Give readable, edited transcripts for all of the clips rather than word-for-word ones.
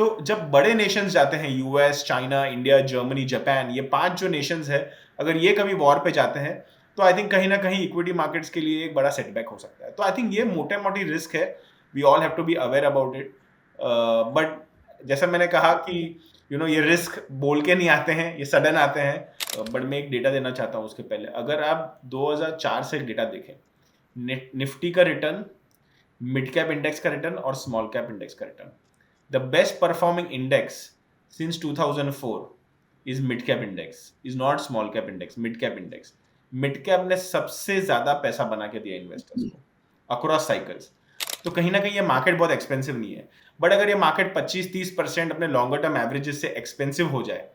तो जब बड़े नेशंस जाते हैं, US, China, India, Germany, Japan, ये 5 जो नेशंस है, अगर ये कभी वॉर पे जाते हैं, तो आई थिंक कहीं न कहीं इक्विटी मार्केट्स के लिए एक बड़ा सेटबैक हो सकता है। तो आई थिंक ये मोटे-मोटी रिस्क है, we all have to be aware about it. But जैसा मैंने कहा कि ये रिस्क बोल के नहीं आते हैं, ये सडन आते हैं। बट मैं एक डेटा देना चाहता हूँ उसके पहले। अगर आप 2004 से डेटा देखें, निफ्टी का रिटर्न, मिड कैप इंडेक्स का रिटर्न और स्मॉल कैप इंडेक्स का return, the best performing index since 2004 is mid cap index, is not small cap index, mid cap index. Mid cap ने सबसे ज्यादा पैसा बना के दिया इन्वेस्टर्स को अक्रॉस साइकिल्स। तो कहीं ना कहीं ये मार्केट बहुत एक्सपेंसिव नहीं है, बट अगर ये मार्केट 25-30% अपने लॉन्गर टर्म एवरेजेस से एक्सपेंसिव हो जाए,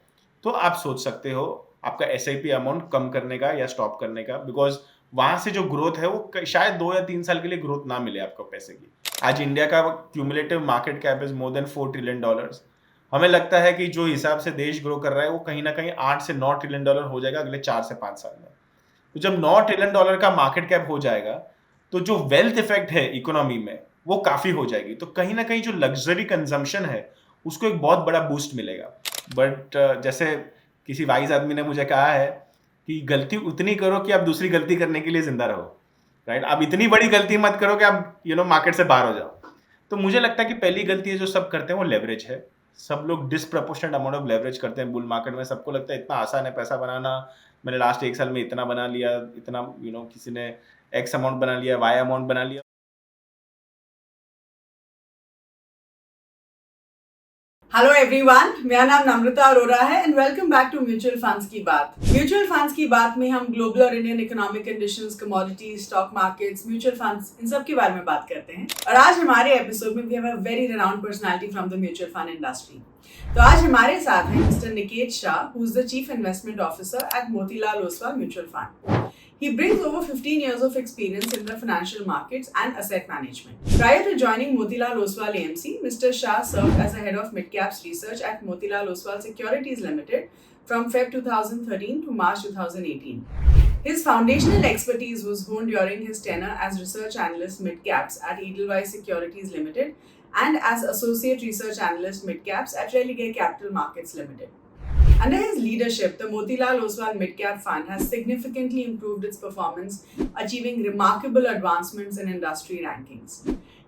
तो आप सोच सकते हो आपका एसआईपी अमाउंट कम करने का या स्टॉप करने का, बिकॉज वहां से जो ग्रोथ है वो शायद 2 या 3 साल के लिए ग्रोथ ना मिले आपको पैसे की। आज इंडिया का cumulative market cap is more than $4 trillion. हमें लगता है कि जो हिसाब से देश ग्रो कर रहा है वो कहीं ना कहीं $8 से $9 ट्रिलियन हो जाएगा अगले 4 से 5 साल में। तो जब $9 ट्रिलियन का मार्केट कैप हो जाएगा, तो जो वेल्थ इफेक्ट है इकोनॉमी में वो काफी हो जाएगी। तो कहीं ना कहीं जो लग्जरी कंजम्पशन है उसको एक बहुत बड़ा बूस्ट मिलेगा। बट जैसे किसी वाइज आदमी ने मुझे कहा है कि गलती उतनी करो कि आप दूसरी गलती करने के लिए जिंदा रहो, राइट? आप इतनी बड़ी गलती मत करो कि आप मार्केट से बाहर हो जाओ। तो मुझे लगता है कि पहली गलती है जो सब करते हैं वो लेवरेज है। सब लोग डिसप्रपोर्शनेट अमाउंट ऑफ लेवरेज करते हैं बुल मार्केट में। सबको लगता है इतना आसान है पैसा बनाना, मैंने लास्ट 1 साल में इतना बना लिया, इतना किसी ने एक्स अमाउंट बना लिया, वाई अमाउंट बना लिया। हेलो एवरीवन, मेरा नाम नम्रता अरोरा है and welcome back to mutual funds की बात। म्यूचुअल फंड्स की बात में हम ग्लोबल और Indian economic conditions, commodities, stock markets, mutual funds, इन सब के बारे में बात करते हैं। और आज हमारे एपिसोड में we have a very renowned personality from the mutual fund industry. तो आज हमारे साथ हैं mister Niket Shah, who is the chief investment officer at Motilal Oswal mutual fund. He brings over 15 years of experience in the financial markets and asset management. Prior to joining Motilal Oswal AMC, Mr. Shah served as the head of mid-caps research at Motilal Oswal Securities Limited from Feb 2013 to March 2018. His foundational expertise was honed during his tenure as research analyst mid-caps at Edelweiss Securities Limited and as associate research analyst mid-caps at Religare Capital Markets Limited. Under his leadership, the Motilal Oswal Mid-Cap Fund has significantly improved its performance, achieving remarkable advancements in industry rankings.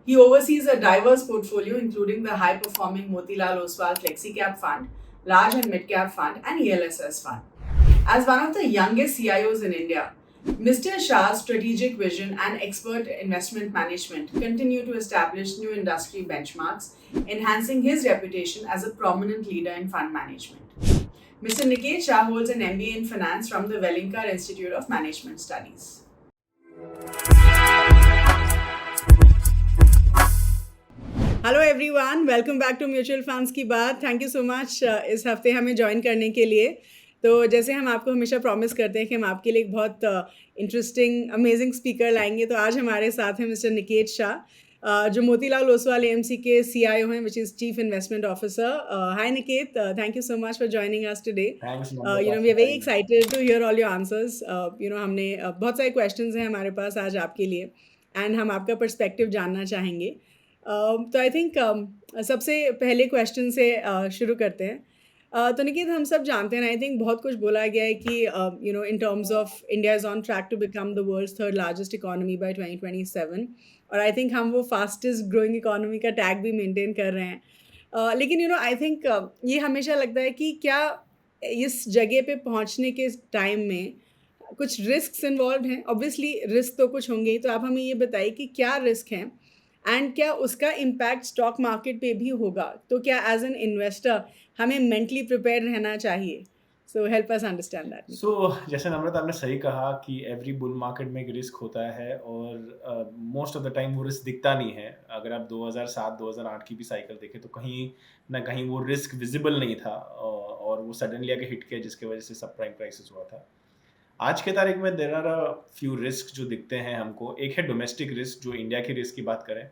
He oversees a diverse portfolio including the high-performing Motilal Oswal Flexi-Cap Fund, Large and Mid-Cap Fund and ELSS Fund. As one of the youngest CIOs in India, Mr. Shah's strategic vision and expert investment management continue to establish new industry benchmarks, enhancing his reputation as a prominent leader in fund management. Mr. Niket Shah holds an MBA in Finance from the Wellinkar Institute of Management Studies. Hello everyone, welcome back to mutual funds की बात। Thank you so much इस हफ्ते हमें join करने के लिए। तो जैसे हम आपको हमेशा प्रॉमिस करते हैं कि हम आपके लिए एक बहुत इंटरेस्टिंग अमेजिंग स्पीकर लाएंगे, तो आज हमारे साथ हैं मिस्टर निकेत शाह, जो मोतीलाल ओसवाल एएमसी के CIO हैं, which is Chief Investment Officer. Hi Niket, thank you so much for joining us today. Thanks, We are very excited to hear all your answers. हमने बहुत सारे questions हैं हमारे पास आज आपके लिए and हम आपका perspective जानना चाहेंगे. तो आई थिंक सबसे पहले क्वेश्चन से शुरू करते हैं। तो निकेत, हम सब जानते हैं, आई थिंक बहुत कुछ बोला गया है कि in terms of India is on track to become the world's 3rd largest economy by 2027, और आई थिंक हम वो फास्टेस्ट ग्रोइंग इकोनॉमी का टैग भी मेंटेन कर रहे हैं। लेकिन आई थिंक ये हमेशा लगता है कि क्या इस जगह पे पहुंचने के टाइम में कुछ रिस्क इन्वॉल्व हैं? ऑब्वियसली रिस्क तो कुछ होंगे ही, तो आप हमें ये बताइए कि क्या रिस्क हैं एंड क्या उसका इम्पैक्ट स्टॉक मार्केट पे भी होगा? तो क्या एज एन इन्वेस्टर हमें मेंटली प्रिपेयर रहना चाहिए? So help us understand that. So जैसे नम्रता आपने सही कहा कि एवरी बुल मार्केट में एक रिस्क होता है, और मोस्ट ऑफ द टाइम वो रिस्क दिखता नहीं है। अगर आप 2007-2008 की भी साइकिल देखें तो कहीं ना कहीं वो रिस्क विजिबल नहीं था, और वो सडनली आके हिट किया जिसकी वजह से सब प्राइम क्राइसिस हुआ था। आज के तारीख में there are a few risk जो दिखते हैं हमको। एक है डोमेस्टिक रिस्क, जो इंडिया की रिस्क की बात करें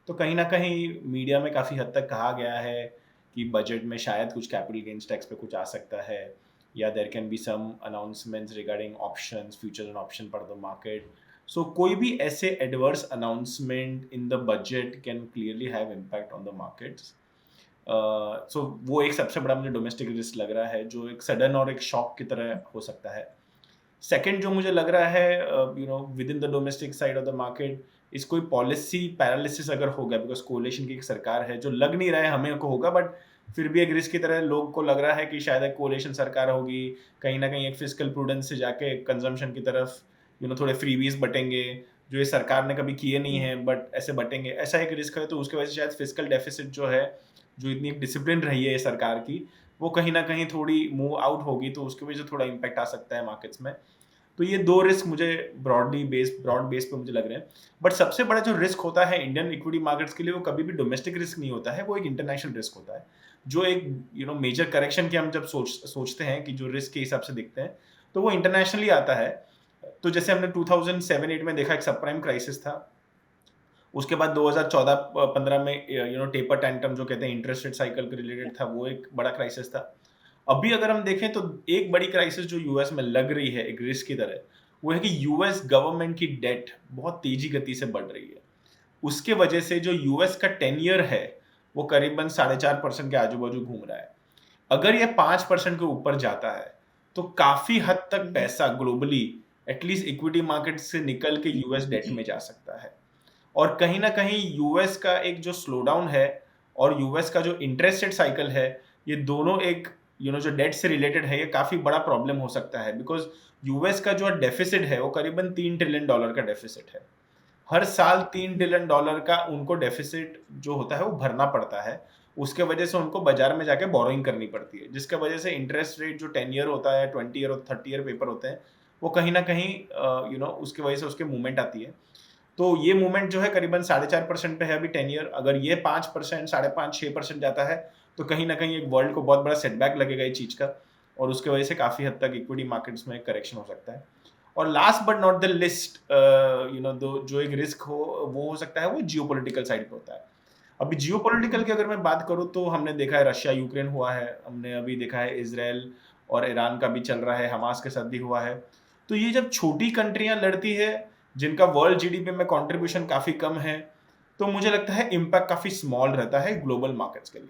तो कहीं ना कहीं मीडिया में काफ़ी हद तक कहा गया है कि बजट में शायद कुछ कैपिटल गेन्स टैक्स पे कुछ आ सकता है, या there can be some announcements regarding options, futures and option for the market. So कोई भी ऐसे adverse announcement in the budget can clearly have impact on the markets. So वो एक सबसे बड़ा मुझे डोमेस्टिक रिस्क लग रहा है, जो एक सडन और एक शॉक की तरह हो सकता है। सेकंड जो मुझे लग रहा है, with in the domestic side of the market, इस कोई पॉलिसी पैरालिसिस अगर हो गया, बिकॉज कोलिशन की एक सरकार है, जो लग नहीं रहा है हमें को होगा, बट फिर भी एक रिस्क की तरह लोग को लग रहा है कि शायद एक कोलिशन सरकार होगी, कहीं ना कहीं एक फिजिकल प्रूडेंस से जाके कंजम्पशन की तरफ थोड़े फ्रीबीज बटेंगे, जो ये सरकार ने कभी किए नहीं है बट ऐसे बटेंगे, ऐसा एक रिस्क है। तो उसकी वजह से शायद फिजिकल डेफिसिट जो है, जो इतनी डिसिप्लिन रही है ये सरकार की, वो कहीं ना कहीं थोड़ी मूव आउट होगी, तो उसकी वजह से थोड़ा इम्पैक्ट आ सकता है मार्केट्स में। तो ये दो रिस्क मुझे ब्रॉड बेस पे मुझे लग रहे हैं। बट सबसे बड़ा जो रिस्क होता है इंडियन इक्विटी मार्केट्स के लिए, वो कभी भी डोमेस्टिक रिस्क नहीं होता है, वो एक इंटरनेशनल रिस्क होता है। जो एक मेजर करेक्शन की हम जब सोचते हैं कि जो रिस्क के हिसाब से दिखते हैं, तो वो इंटरनेशनली आता है। तो जैसे हमने 2007-8 में देखा, एक सब प्राइम क्राइसिस था। उसके बाद 2014-15 में टेपर टैंट्रम जो कहते हैं इंटरेस्ट रेट साइकिल के रिलेटेड था, वो एक बड़ा क्राइसिस था। अभी अगर हम देखें तो एक बड़ी क्राइसिस जो यूएस में लग रही है एक रिस्क की तरह, वो है कि यूएस गवर्नमेंट की डेट बहुत तेजी गति से बढ़ रही है। उसके वजह से जो यूएस का 10 ईयर है, वो करीबन 4.5% के आजू बाजू घूम रहा है। अगर ये 5% के ऊपर जाता है, तो काफी हद तक पैसा ग्लोबली एटलीस्ट इक्विटी मार्केट से निकल के यूएस डेट में जा सकता है। और कहीं ना कहीं यूएस का एक जो स्लो डाउन है और यूएस का जो इंटरेस्ट रेट साइकिल है, ये दोनों एक जो डेट से रिलेटेड है, ये काफी बड़ा प्रॉब्लम हो सकता है। बिकॉज यूएस का जो डेफिसिट है वो करीबन $3 ट्रिलियन का डेफिसिट है। हर साल $3 ट्रिलियन का उनको डेफिसिट जो होता है वो भरना पड़ता है। उसके वजह से उनको बाजार में जाके बोरोइंग करनी पड़ती है, जिसके वजह से इंटरेस्ट रेट जो 10 ईयर होता है, 20 ईयर और 30 ईयर पेपर होते हैं, वो कहीं ना कहीं उसकी वजह से उसके मूवमेंट आती है। तो ये मूवमेंट जो है करीबन 4.5% पे है अभी 10 ईयर। अगर ये 5%, 5.5-6% जाता है, तो कहीं ना कहीं एक वर्ल्ड को बहुत बड़ा सेटबैक लगेगा इस चीज़ का, और उसके वजह से काफ़ी हद तक इक्विटी मार्केट्स में करेक्शन हो सकता है। और last but not the list, जो एक रिस्क हो वो हो सकता है, वो जियोपॉलिटिकल साइड पे होता है। अभी जियोपॉलिटिकल की अगर मैं बात करूँ, तो हमने देखा है रशिया यूक्रेन हुआ है, हमने अभी देखा है इजराइल और ईरान का भी चल रहा है, हमास के साथ भी हुआ है। तो ये जब छोटी कंट्रियां लड़ती है, जिनका वर्ल्ड जीडीपी में कंट्रीब्यूशन काफ़ी कम है, तो मुझे लगता है इम्पैक्ट काफ़ी स्मॉल रहता है ग्लोबल मार्केट्स के लिए।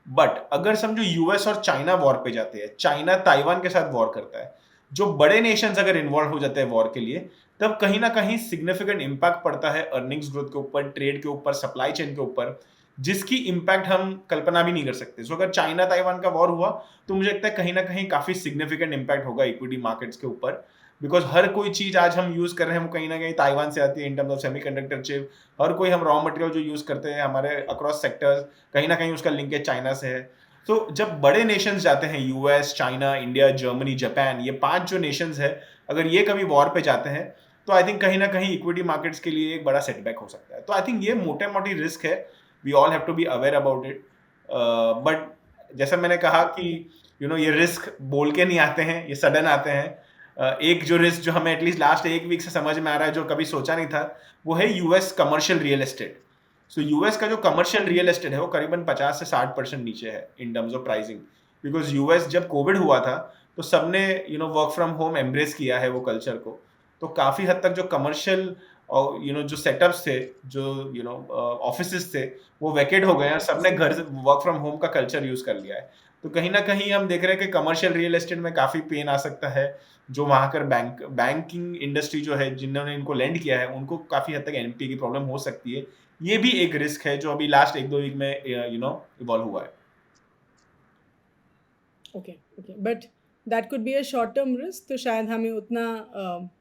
बट अगर समझो यूएस और चाइना वॉर पे जाते हैं, चाइना ताइवान के साथ वॉर करता है, जो बड़े नेशंस अगर इन्वॉल्व हो जाते हैं वॉर के लिए, तब कहीं ना कहीं सिग्निफिकेंट इम्पैक्ट पड़ता है अर्निंग्स ग्रोथ के ऊपर, ट्रेड के ऊपर, सप्लाई चेन के ऊपर, जिसकी इम्पैक्ट हम कल्पना भी नहीं कर सकते। सो अगर चाइना ताइवान का वॉर हुआ, तो मुझे लगता है कहीं ना कहीं काफ़ी सिग्निफिकेंट इम्पैक्ट होगा इक्विटी मार्केट्स के ऊपर। बिकॉज हर कोई चीज़ आज हम यूज़ कर रहे हैं वो कहीं ना कहीं ताइवान से आती है, in terms of semiconductor chip. हर कोई हम रॉ मटेरियल जो यूज़ करते हैं हमारे अक्रॉस सेक्टर्स, कहीं ना कहीं उसका लिंकेज चाइना से है। तो जब बड़े नेशंस जाते हैं, US, China, India, Germany, Japan, ये 5 जो नेशंस है, अगर ये कभी वॉर पे जाते हैं, तो आई थिंक कहीं ना कहीं इक्विटी मार्केट्स के लिए एक बड़ा सेटबैक हो सकता है। तो आई थिंक ये मोटे मोटी रिस्क है, we all have to be aware about it. But जैसा मैंने कहा कि ये रिस्क बोल के नहीं आते हैं, ये सडन आते हैं। एक जो रिस्क जो हमें एटलीस्ट लास्ट एक वीक से समझ में आ रहा है, जो कभी सोचा नहीं था, वो है US commercial real estate. So US का जो कमर्शियल रियल एस्टेट है, वो करीबन 50 से 60% नीचे है in terms of pricing. Because US जब कोविड हुआ था, तो सबने वर्क फ्रॉम होम एम्ब्रेस किया है वो कल्चर को। तो काफ़ी हद तक जो कमर्शियल और जो सेटअप्स थे, जो ऑफिसेस थे, वो वैकेट हो गए हैं और सबने घर से वर्क फ्रॉम होम का कल्चर यूज़ कर लिया है। तो कहीं ना कहीं हम देख रहे हैं कि कमर्शियल रियल एस्टेट में काफ़ी पेन आ सकता है। जो वहाँ कर बैंकिंग इंडस्ट्री जो है, जिन्होंने इनको लेंड किया है, उनको काफ़ी हद तक एनपीए की प्रॉब्लम हो सकती है। ये भी एक रिस्क है जो अभी लास्ट 1-2 वीक में इवॉल्व हुआ है। Okay okay, but that could be a short term risk, तो शायद हमें उतना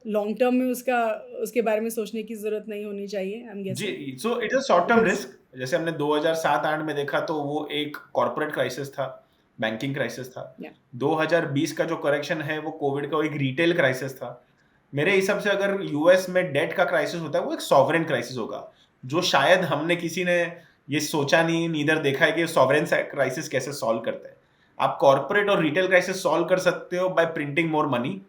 लॉन्ग टर्म में उसके बारे में सोचने की ज़रूरत नहीं होनी चाहिए, आई एम गेसिंग। जी, so it is a short term because risk. जैसे हमने 2007-8 में देखा, तो वो एक कॉर्पोरेट क्राइसिस था, बैंकिंग क्राइसिस था। या 2020 का जो करेक्शन है, वो कोविड का एक रिटेल क्राइसिस था। मेरे हिसाब से अगर यूएस में डेट का क्राइसिस होता है, वो एक सॉवरेन क्राइसिस होगा, जो शायद हमने किसी ने ये सोचा नहीं, नीदर देखा है कि सॉवरेन क्राइसिस कैसे सॉल्व करते हैं। आप कॉर्पोरेट और रिटेल क्राइसिस सॉल्व कर सकते हो bye printing more money,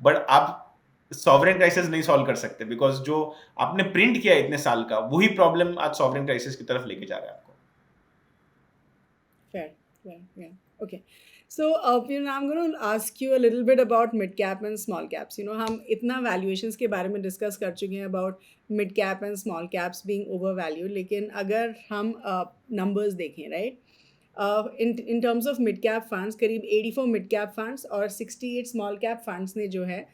but आप सॉवरेन क्राइसिस नहीं सॉल्व कर सकते, बिकॉज जो आपने प्रिंट किया इतने साल का, वही प्रॉब्लम आज सॉवरेन क्राइसिस की तरफ लेके जा रहा है आपको। fair, fair, yeah. Okay. So, I'm going to ask you a little bit about mid cap and small caps. हम इतना valuations के बारे में discuss कर चुके हैं about mid cap and small caps being overvalued, लेकिन अगर हम numbers देखें, right? In terms of mid cap funds करीब 84 मिड कैप फंड्स और 68 स्मॉल कैप फंड्स ने जो है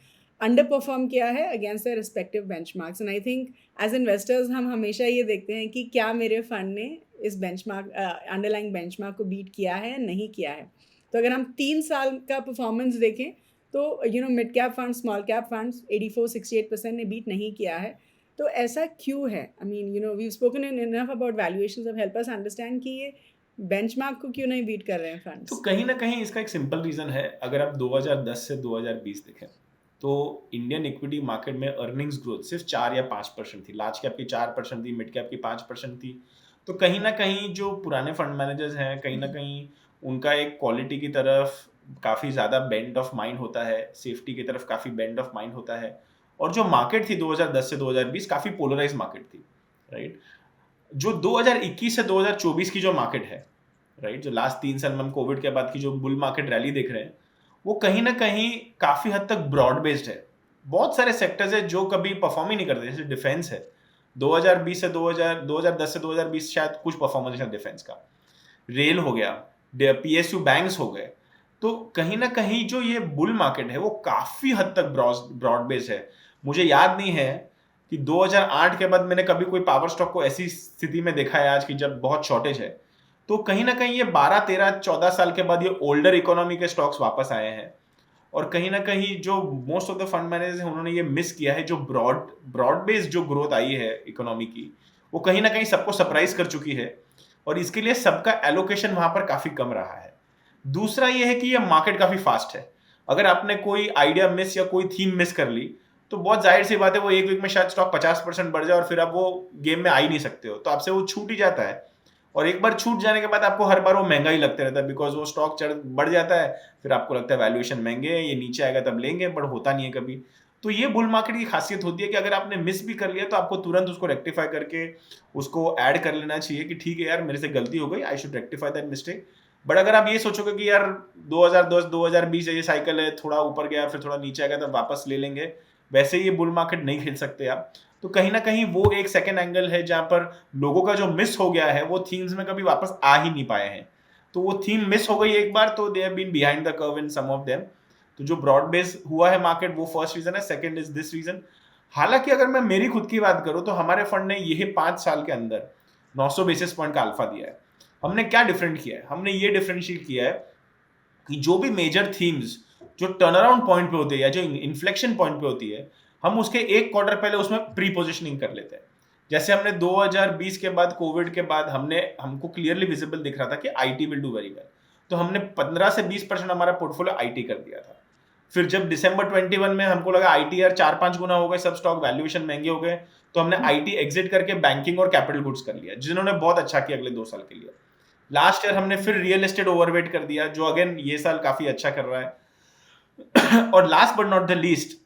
अंडर परफॉर्म किया है against the respective benchmarks. And I think as investors हम हमेशा ये देखते हैं कि क्या मेरे फंड ने इस बेंचमार्क अंडरलाइंग बेंचमार्क को बीट किया है नहीं किया है। तो अगर हम 3 साल का परफॉर्मेंस देखें तो mid cap fund small cap funds 84-68% ने बीट नहीं किया है। तो ऐसा क्यों है? I mean we spoken enough about valuations, अब हेल्प अस अंडरस्टैंड कि ये बेंचमार्क को क्यों नहीं बीट कर रहे हैं तो फंड्स। कहीं ना कहीं इसका एक सिंपल रीजन है। अगर आप 2010 से 2020 देखें तो इंडियन इक्विटी मार्केट में अर्निंग्स ग्रोथ सिर्फ 4 या 5% थी। लार्ज कैप की 4% थी, मिड कैप की 5% थी। तो कहीं ना कहीं जो पुराने फंड मैनेजर्स हैं, कहीं ना कहीं उनका एक क्वालिटी की तरफ काफ़ी ज़्यादा बेंड ऑफ माइंड होता है, सेफ्टी की तरफ काफ़ी बेंड ऑफ माइंड होता है। और जो मार्केट थी 2010 से 2020 काफ़ी पोलराइज मार्केट थी, राइट। जो 2021 से 2024 की जो मार्केट है, राइट, जो लास्ट 3 साल में हम कोविड के बाद की जो बुल मार्केट रैली देख रहे हैं, वो कहीं ना कहीं काफी हद तक ब्रॉड बेस्ड है। बहुत सारे सेक्टर्स है जो कभी परफॉर्म ही नहीं करते, जैसे डिफेंस है। 2010 से 2020 शायद कुछ परफॉर्मेंस है डिफेंस का। रेल हो गया, पीएसयू बैंक्स हो गए। तो कहीं ना कहीं जो ये बुल मार्केट है वो काफी हद तक ब्रॉड बेस्ड है। मुझे याद नहीं है कि 2008 के बाद मैंने कभी कोई पावर स्टॉक को ऐसी स्थिति में देखा है आज की, जब बहुत शॉर्टेज है। तो कहीं ना कहीं ये 12, 13, 14 साल के बाद ये ओल्डर इकोनॉमी के स्टॉक्स वापस आए हैं। और कहीं ना कहीं जो most of the fund managers हैं उन्होंने ये मिस किया है। जो ब्रॉड बेस्ड जो ग्रोथ आई है इकोनॉमी की, वो कहीं ना कहीं सबको सरप्राइज कर चुकी है। और इसके लिए सबका एलोकेशन वहां पर काफी कम रहा है। दूसरा ये है कि ये मार्केट काफी फास्ट है। अगर आपने कोई आइडिया मिस या कोई थीम मिस कर ली तो बहुत जाहिर सी बात है वो एक वीक में शायद स्टॉक 50% बढ़ जाए और फिर आप वो गेम में आ ही नहीं सकते हो, तो आपसे वो छूट ही जाता है। और एक बार छूट जाने के बाद आपको हर बार वो महंगा ही लगते रहता है, बिकॉज वो स्टॉक बढ़ जाता है, फिर आपको लगता है वैल्यूएशन महंगे है, ये नीचे आएगा तब लेंगे, बट होता नहीं है कभी। तो ये बुल मार्केट की खासियत होती है कि अगर आपने मिस भी कर लिया तो आपको तुरंत उसको रेक्टिफाई करके उसको ऐड कर लेना चाहिए कि ठीक है यार, मेरे से गलती हो गई, I should rectify that mistake. But अगर आप ये सोचोगे कि यार 2010-2020 ये साइकिल है, थोड़ा ऊपर गया फिर थोड़ा नीचे आएगा तब वापस ले लेंगे, वैसे ये बुल मार्केट नहीं खेल सकते आप। तो कहीं ना कहीं वो एक सेकेंड एंगल है जहां पर लोगों का जो मिस हो गया है वो थीम्स में कभी वापस आ ही नहीं पाए हैं। तो वो थीम मिस हो गई एक बार तो they have been behind the curve in some of them. तो जो ब्रॉड बेस हुआ है मार्केट वो फर्स्ट रीजन है। Second is this reason. हालांकि अगर मैं मेरी खुद की बात करूं तो हमारे फंड ने यही 5 साल के अंदर 900 बेसिस पॉइंट का अल्फा दिया है। हमने क्या डिफरेंट किया है? हमने ये डिफरेंशिएट किया है कि जो भी मेजर थीम्स जो टर्न अराउंड पॉइंट पे होती है या जो इन्फ्लेक्शन पॉइंट पे होती है, हम उसके एक क्वार्टर पहले उसमें प्री पोजिशनिंग कर लेते हैं। जैसे हमने 2020 के बाद, कोविड के बाद, हमको क्लियरली विजिबल दिख रहा था कि IT will do very well, तो हमने 15 से 20% हमारा पोर्टफोलियो आईटी कर दिया था। फिर जब दिसंबर 21 में हमको लगा आईटी यार 4-5 गुना हो गए, सब स्टॉक वैल्यूएशन महंगे हो गए, तो हमने आईटी एग्जिट करके बैंकिंग और कैपिटल गुड्स कर लिया, जिन्होंने बहुत अच्छा किया अगले 2 साल के लिए। लास्ट ईयर हमने फिर रियल एस्टेट ओवरवेट कर दिया, जो अगेन ये साल काफी अच्छा कर रहा है। और last but not the least,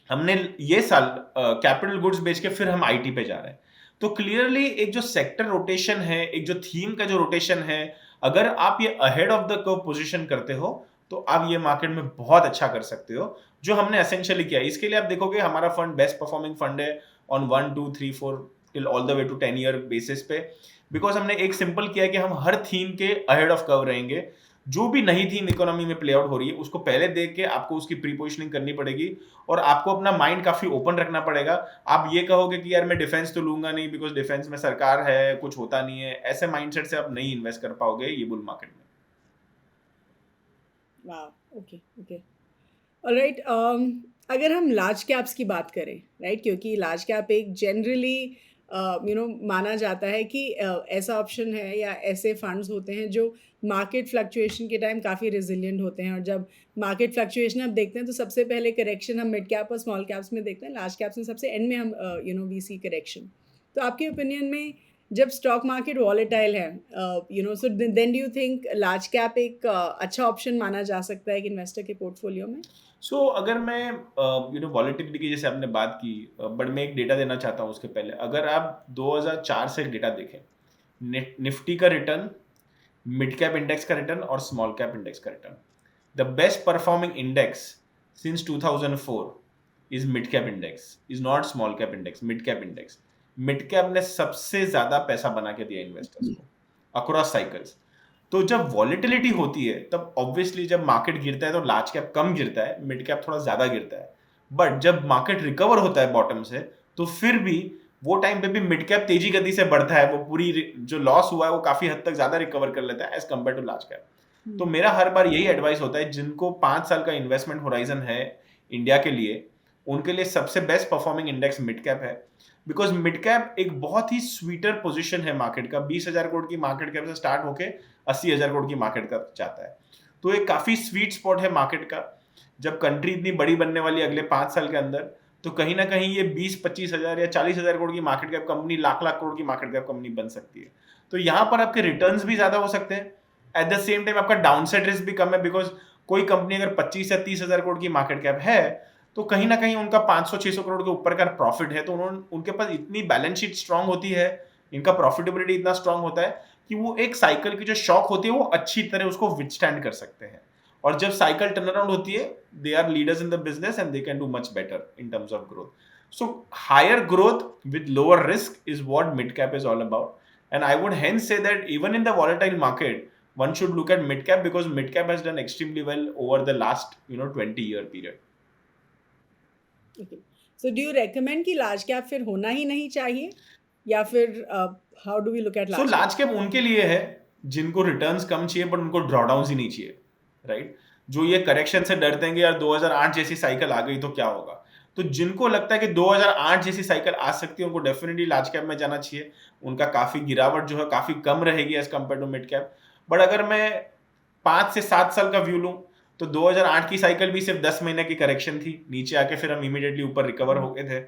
हमने ये साल कैपिटल गुड्स बेच के फिर हम आईटी पे जा रहे हैं। तो क्लियरली एक जो सेक्टर रोटेशन है, एक जो थीम का जो रोटेशन है, अगर आप ये ahead of the curve position करते हो तो आप ये मार्केट में बहुत अच्छा कर सकते हो, जो हमने एसेंशियली किया। इसके लिए आप देखोगे हमारा फंड बेस्ट परफॉर्मिंग फंड है on 1, 2, 3, 4 till all the way to 10 year basis पे, बिकॉज हमने एक सिंपल किया है कि हम हर थीम के अहेड ऑफ कर्व रहेंगे। जो भी नई थीम इकोनॉमी में प्ले आउट हो रही है उसको पहले देख के आपको उसकी प्री पोजिशनिंग करनी पड़ेगी और आपको अपना माइंड काफी ओपन रखना पड़ेगा। आप ये कहोगे कि यार मैं डिफेंस तो लूंगा नहीं बिकॉज डिफेंस में सरकार है, कुछ होता नहीं है, ऐसे माइंडसेट से आप नहीं इन्वेस्ट कर पाओगे ये बुल मार्केट में। वाह, ओके ओके, ऑलराइट। अगर हम लार्ज कैप्स की बात करें, राइट, क्योंकि लार्ज कैप एक जनरली माना जाता है कि ऐसा ऑप्शन है या ऐसे फंड्स होते हैं जो मार्केट फ्लक्चुएशन के टाइम काफ़ी रेजिलिएंट होते हैं। और जब मार्केट फ्लक्चुएशन हम देखते हैं तो सबसे पहले करेक्शन हम मिड कैप और स्मॉल कैप्स में देखते हैं, लार्ज कैप्स में सबसे एंड में हम वी सी करेक्शन। तो आपके ओपिनियन में जब स्टॉक मार्केट वॉलेटाइल है, so then do you think large cap एक अच्छा ऑप्शन माना जा सकता है एक इन्वेस्टर के पोर्टफोलियो में? सो अगर मैं वॉलेटिलिटी की जैसे आपने बात की, बट मैं एक डेटा देना चाहता हूँ उसके पहले। अगर आप 2004 से डेटा देखें, निफ्टी का रिटर्न, मिड कैप इंडेक्स का रिटर्न और स्मॉल कैप इंडेक्स का return, the best performing index since 2004 is mid cap index, is not small cap index, mid cap index. Mid cap ने सबसे ज्यादा पैसा बना के दिया इन्वेस्टर्स को अक्रॉस साइकिल्स। तो जब वॉलेटिलिटी होती है तब ऑब्वियसली जब मार्केट गिरता है तो लार्ज कैप कम गिरता है, मिड कैप थोड़ा ज्यादा गिरता है। बट जब मार्केट रिकवर होता है बॉटम से, तो फिर भी वो टाइम पे भी मिड कैप तेजी गति से बढ़ता है, वो पूरी जो लॉस हुआ है वो काफी हद तक ज्यादा रिकवर कर लेता है as compare to large cap. तो मेरा हर बार यही एडवाइस होता है, जिनको 5 साल का इन्वेस्टमेंट होराइजन है इंडिया के लिए, उनके लिए सबसे best performing index mid cap है। बिकॉज मिड कैप एक बहुत ही स्वीटर पोजीशन है मार्केट का, 20,000 करोड़ की मार्केट कैप से स्टार्ट होके 80,000 करोड़ की मार्केट का जाता है। तो एक काफी स्वीट स्पॉट है मार्केट का। जब कंट्री इतनी बड़ी बनने वाली है अगले 5 साल के अंदर, तो कहीं ना कहीं ये 20-25,000 या 40,000 करोड़ की market cap company lakh lakh crore की मार्केट कैप कंपनी बन सकती है। तो यहाँ पर आपके रिटर्न्स भी ज्यादा हो सकते हैं, एट द सेम टाइम आपका डाउनसाइड रिस्क भी कम है। बिकॉज कोई कंपनी अगर 25 या 30,000 करोड़ की मार्केट कैप है, तो कहीं ना कहीं उनका 500-600 करोड़ के ऊपर का प्रॉफिट है, तो उनके पास इतनी बैलेंस शीट स्ट्रांग होती है, इनका प्रॉफिटेबिलिटी इतना स्ट्रांग होता है कि वो एक साइकिल की जो शॉक होती है वो अच्छी तरह उसको विथस्टैंड कर सकते हैं। और जब साइकिल टर्न अराउंड होती है, they are leaders in the business and they can do much better in terms of growth. So higher growth with lower risk is what mid cap is all about, and I would hence say that even in the volatile market one should look at mid cap, because mid cap has done extremely well over the last 20-year period. Okay. So do you recommend कि large cap फिर होना ही नहीं चाहिए, या फिर how do we look at large So large cap उनके लिए है जिनको रिटर्न्स कम चाहिए बट उनको ड्रॉडाउन ही नहीं चाहिए, राइट? जो ये करेक्शन से डरते हैं कि यार 2008 जैसी साइकिल आ गई तो क्या होगा, तो जिनको लगता है कि 2008 जैसी साइकिल आ सकती है उनको डेफिनेटली लार्ज कैप में जाना चाहिए। उनका काफी गिरावट जो है काफी कम रहेगी as compare to mid cap. But अगर मैं 5 से 7 साल का व्यू लूं, तो 2008 की साइकिल भी सिर्फ 10 महीने की करेक्शन थी, नीचे आके फिर हम इमीडिएटली ऊपर रिकवर हो गए थे।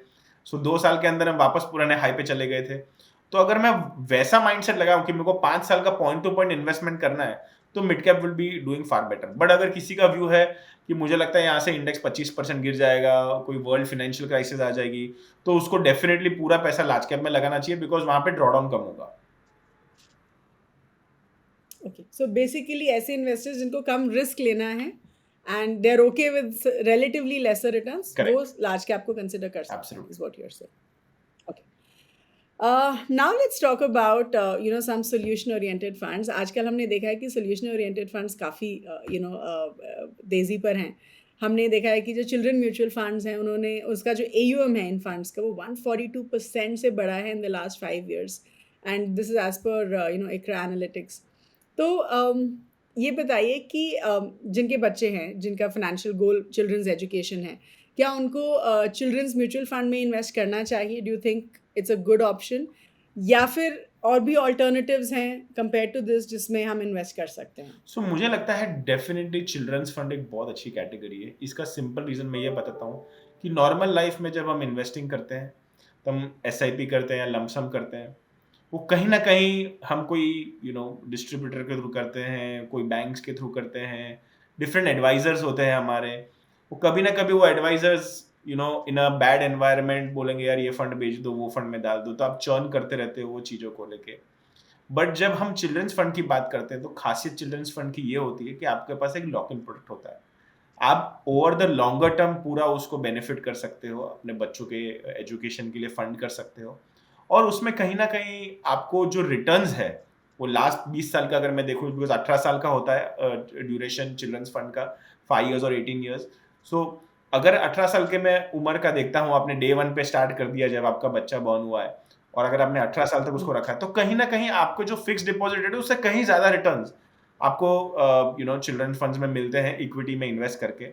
सो 2 साल के अंदर हम वापस पुराने हाई पे चले गए थे। तो अगर मैं वैसा माइंडसेट लगाऊं कि मेरे को 5 साल का पॉइंट टू पॉइंट इन्वेस्टमेंट करना है, तो mid cap will be doing far better. But अगर किसी का व्यू है कि मुझे लगता है यहाँ से इंडेक्स 25% गिर जाएगा, कोई वर्ल्ड फाइनेंशियल क्राइसिस आ जाएगी, तो उसको डेफिनेटली पूरा पैसा लार्ज कैप में लगाना चाहिए, बिकॉज वहां पे ड्रॉडाउन कम होगा। Okay, so basically ऐसे इन्वेस्टर्स जिनको कम रिस्क लेना है and they are okay with relatively lesser returns, वो लार्ज कैप को कंसीडर कर सकते हैं, is what you are saying. Now let's talk about some solution oriented funds. आजकल हमने देखा है कि solution oriented funds काफ़ी तेज़ी पर हैं. हमने देखा है कि जो चिल्ड्रन म्यूचुअल फंड्स हैं, उन्होंने उसका जो AUM है इन फंड्स का, वो 142% से बढ़ा है in the last 5 years, and this is as per ICRA analytics. तो ये बताइए कि जिनके बच्चे हैं, जिनका फाइनेंशियल गोल चिल्ड्रंस एजुकेशन है, क्या उनको चिल्ड्रंस म्यूचुअल फंड में इन्वेस्ट करना चाहिए? Do you think it's a good option, या फिर और भी ऑल्टरनेटिव्स हैं कंपेयर टू दिस जिसमें हम इन्वेस्ट कर सकते हैं? सो मुझे लगता है डेफिनेटली चिल्ड्रंस फंड एक बहुत अच्छी कैटेगरी है. इसका सिंपल रीज़न मैं ये बताता हूँ कि नॉर्मल लाइफ में जब हम इन्वेस्टिंग करते हैं, तो हम SIP करते हैं या लमसम करते हैं, वो कहीं ना कहीं हम कोई डिस्ट्रीब्यूटर के थ्रू करते हैं, कोई बैंक्स के थ्रू करते हैं, डिफरेंट एडवाइजर्स होते हैं हमारे. वो कभी ना कभी वो advisors in a bad environment बोलेंगे यार ये फंड बेच दो, वो फंड में डाल दो, तो आप चर्न करते रहते हो वो चीज़ों को लेके. बट जब हम चिल्ड्रंस फंड की बात करते हैं, तो खासियत चिल्ड्रंस फंड की ये होती है कि आपके पास एक लॉक इन प्रोडक्ट होता है. आप ओवर द लॉन्गर टर्म पूरा उसको बेनिफिट कर सकते हो, अपने बच्चों के एजुकेशन के लिए फंड कर सकते हो. और उसमें कहीं ना कहीं आपको जो रिटर्न्स है वो लास्ट 20 साल का अगर मैं देखूँ, बिकॉज 18 साल का होता है ड्यूरेशन चिल्ड्रंस फंड का, 5 years और 18 years. सो अगर 18 साल के मैं उम्र का देखता हूँ, आपने डे 1 पे स्टार्ट कर दिया जब आपका बच्चा बॉर्न हुआ है, और अगर आपने 18 साल तक उसको रखा है, तो कहीं ना कहीं आपको जो फिक्स डिपॉजिट है उससे कहीं ज़्यादा रिटर्न्स आपको चिल्ड्रन फंड्स में मिलते हैं इक्विटी में इन्वेस्ट करके.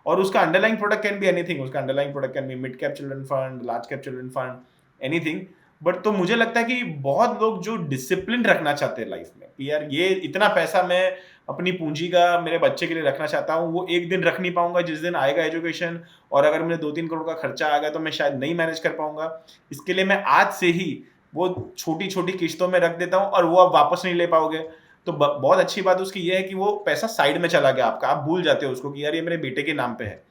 और उसका underlying product can be anything. उसका underlying product can be mid cap children fund, large cap children fund, anything. But तो मुझे लगता है कि बहुत लोग जो डिसिप्लिन रखना चाहते हैं लाइफ में, कि यार ये इतना पैसा मैं अपनी पूंजी का मेरे बच्चे के लिए रखना चाहता हूँ, वो एक दिन रख नहीं पाऊंगा जिस दिन आएगा एजुकेशन, और अगर मुझे 2-3 करोड़ का खर्चा आ गया तो मैं शायद नहीं मैनेज कर पाऊंगा. इसके लिए मैं आज से ही वो छोटी छोटी किस्तों में रख देता हूँ, और वो आप वापस नहीं ले पाओगे. तो बहुत अच्छी बात उसकी ये है कि वो पैसा साइड में चला गया आपका, आप भूल जाते हो उसको कि यार ये मेरे बेटे के नाम पे है.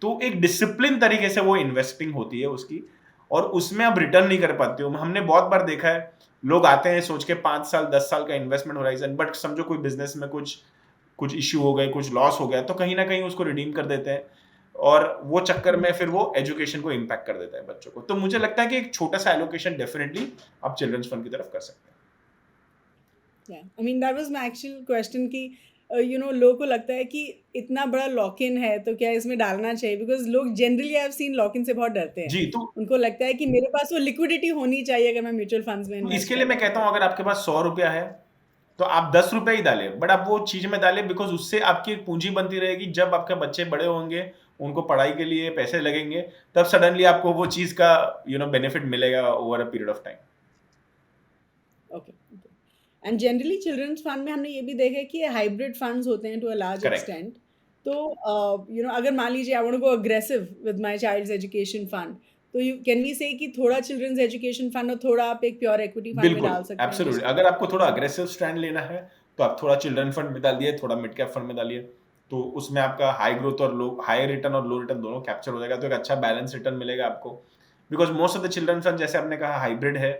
तो एक डिसिप्लिन तरीके से वो इन्वेस्टिंग होती है उसकी, और उसमें आप रिटर्न नहीं कर पाते हो. हमने बहुत बार देखा है, लोग आते हैं सोच के 5 साल 10 साल का इन्वेस्टमेंट होराइजन, बट समझो कोई बिजनेस में कुछ इश्यू हो गए, कुछ लॉस हो गया, तो कहीं ना कहीं उसको रिडीम कर देते हैं, और वो चक्कर में फिर वो एजुकेशन को इम्पैक्ट कर देता है बच्चों को. तो मुझे लगता है कि एक छोटा सा एलोकेशन डेफिनेटली आप चिल्ड्रंस फंड की तरफ कर सकते हैं. I mean that was my actual question कि लोगों को लगता है कि इतना बड़ा लॉक इन है तो क्या इसमें डालना चाहिए, बिकॉज लोग generally I have seen lock in से बहुत डरते हैं। जी, तो उनको लगता है कि मेरे पास वो लिक्विडिटी होनी चाहिए अगर मैं म्यूचुअल फंड्स में इन्वेस्ट इसके लिए कर मैं रहा हूँ कहता तो। हूँ अगर आपके पास 100 रुपया है तो आप 10 रुपए ही डालें, बट आप वो चीज में डालें बिकॉज उससे आपकी एक पूंजी बनती रहेगी। जब आपके बच्चे बड़े होंगे, उनको पढ़ाई के लिए पैसे लगेंगे, तब सडनली आपको वो चीज का बेनिफिट मिलेगा over a period of time. Okay. And generally children's fund में हमने ये भी देखा है कि हाइब्रिड फंड्स होते हैं to a large correct. Extent. तो अगर मान लीजिए I want to go aggressive with my child's education fund, तो यू कैन वी से कि थोड़ा चिल्ड्रंस एजुकेशन फंड और थोड़ा आप एक प्योर इक्विटी फंड में बिल्कुल, डाल सकते हैं एब्सोल्युटली। जिसको अगर आपको थोड़ा जी। अग्रेसिव स्टैंड लेना है, तो आप थोड़ा चिल्ड्रन फंड में डालिए, थोड़ा मिड कैप फंड में डालिए। तो उसमें आपका हाई ग्रोथ और लो हाई रिटर्न और लो रिटर्न दोनों कैप्चर हो जाएगा, तो एक अच्छा बैलेंस रिटर्न मिलेगा आपको। Because most of the children fund, जैसे आपने कहा, हाइब्रिड है,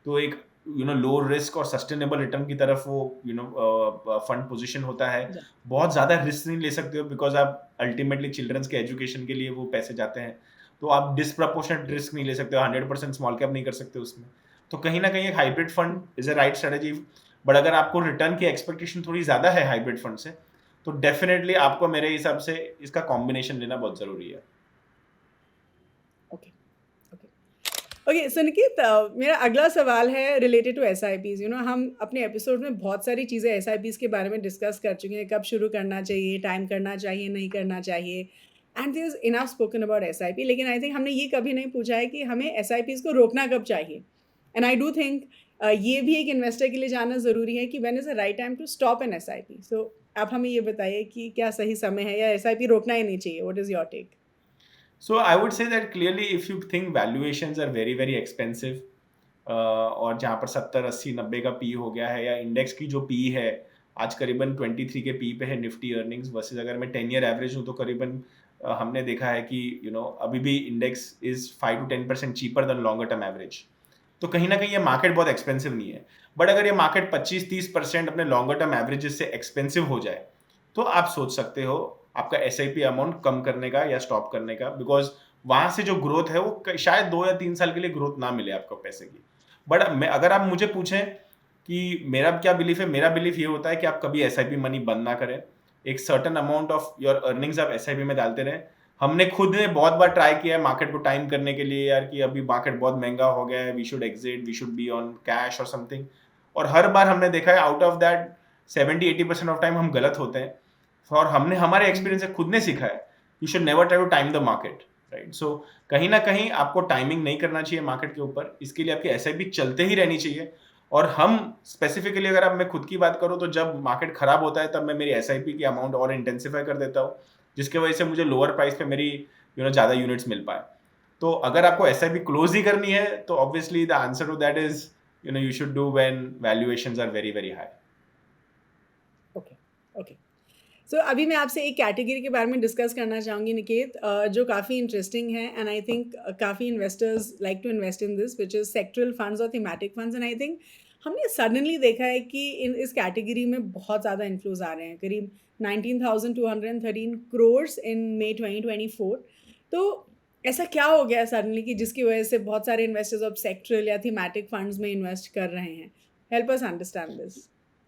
तो एक लो रिस्क और सस्टेनेबल रिटर्न की तरफ वो फंड पोजीशन होता है। जी। बहुत ज़्यादा रिस्क नहीं ले सकते हो बिकॉज़ आप अल्टीमेटली चिल्ड्रंस के एजुकेशन के लिए वो पैसे जाते हैं। तो आप डिस्प्रपोर्शनेट रिस्क नहीं ले सकते हो, 100% स्मॉल कैप नहीं कर सकते उसमें। तो कहीं ना कहीं एक hybrid fund is a right strategy. But अगर आपको रिटर्न की एक्सपेक्टेशन थोड़ी ज़्यादा है हाइब्रिड फंड से, तो डेफिनेटली आपको मेरे हिसाब से इसका कॉम्बिनेशन लेना बहुत ज़रूरी है। Okay. Okay. Okay, so Nikit, मेरा अगला सवाल है related to S I Ps. हम अपने एपिसोड में बहुत सारी चीज़ें एस आई पीज के बारे में डिस्कस कर चुके हैं, कब शुरू करना चाहिए, टाइम करना चाहिए, नहीं करना चाहिए, and there is enough spoken about S I P. लेकिन आई थिंक हमने ये कभी नहीं पूछा है कि हमें एस आई पीज को रोकना कब चाहिए। एंड आई डू थिंक ये भी एक इन्वेस्टर के लिए जानना ज़रूरी है कि when is the right time to stop an S I P. So आप हमें ये बताइए कि क्या सही समय है या एस आई पी रोकना ही नहीं चाहिए। What is your take? So I would say that clearly if you think valuations are very very expensive, और जहाँ पर 70 80 90 का पी हो गया है, या इंडेक्स की जो पी है आज करीबन 23 के पी पे है निफ्टी अर्निंग्स वर्सेस, अगर मैं 10 ईयर एवरेज हूँ तो करीबन हमने देखा है कि अभी भी index is 5 to 10% cheaper than longer term average. तो कहीं ना कहीं ये मार्केट बहुत एक्सपेंसिव नहीं है। बट अगर ये मार्केट 25-30% अपने लॉन्गर टर्म एवरेजेस से एक्सपेंसिव हो जाए, तो आप सोच सकते हो आपका एसआईपी अमाउंट कम करने का या स्टॉप करने का, बिकॉज वहां से जो ग्रोथ है वो शायद 2 या 3 साल के लिए ग्रोथ ना मिले आपको पैसे की। बट अगर आप मुझे पूछें कि मेरा क्या बिलीफ है, मेरा बिलीफ ये होता है कि आप कभी एसआईपी मनी बंद ना करें। एक certain amount of your earnings आप एसआईपी में डालते रहें। हमने खुद ने बहुत बार ट्राई किया है मार्केट को टाइम करने के लिए, यार कि अभी मार्केट बहुत महंगा हो गया है, we should exit, we should be on cash और समथिंग। और हर बार हमने देखा है out of that 70-80% of time हम गलत होते हैं। और हमने हमारे एक्सपीरियंस से खुद ने सीखा है you should never try to time the market, right. So कहीं ना कहीं आपको टाइमिंग नहीं करना चाहिए मार्केट के ऊपर, इसके लिए आपकी एसआईपी चलते ही रहनी चाहिए। और हम स्पेसिफिकली, अगर आप मैं खुद की बात करूँ, तो जब मार्केट खराब होता है तब मैं मेरी एसआईपी की अमाउंट और इंटेंसिफाई कर देता हूँ, जिसकी वजह से मुझे लोअर प्राइस पे मेरी ज़्यादा यूनिट्स मिल पाए। तो अगर आपको एसआईपी क्लोज ही करनी है तो obviously the answer to that is you should do when valuations are very very high. Okay. Okay. So अभी मैं आपसे एक कैटेगरी के बारे में डिस्कस करना चाहूँगी निकेत, जो काफ़ी इंटरेस्टिंग है, एंड आई थिंक काफ़ी investors like to invest in this, which is sectoral funds और thematic funds. And I think हमने सडनली देखा है कि इस कैटेगरी में बहुत ज़्यादा इन्फ्लोज आ रहे हैं, करीब 19,213 करोर्स इन मई 2024। तो ऐसा क्या हो गया सडनली कि जिसकी वजह से बहुत सारे इन्वेस्टर्स अब सेक्टरल या थीमेटिक फंड्स में इन्वेस्ट कर रहे हैं? Help us understand this.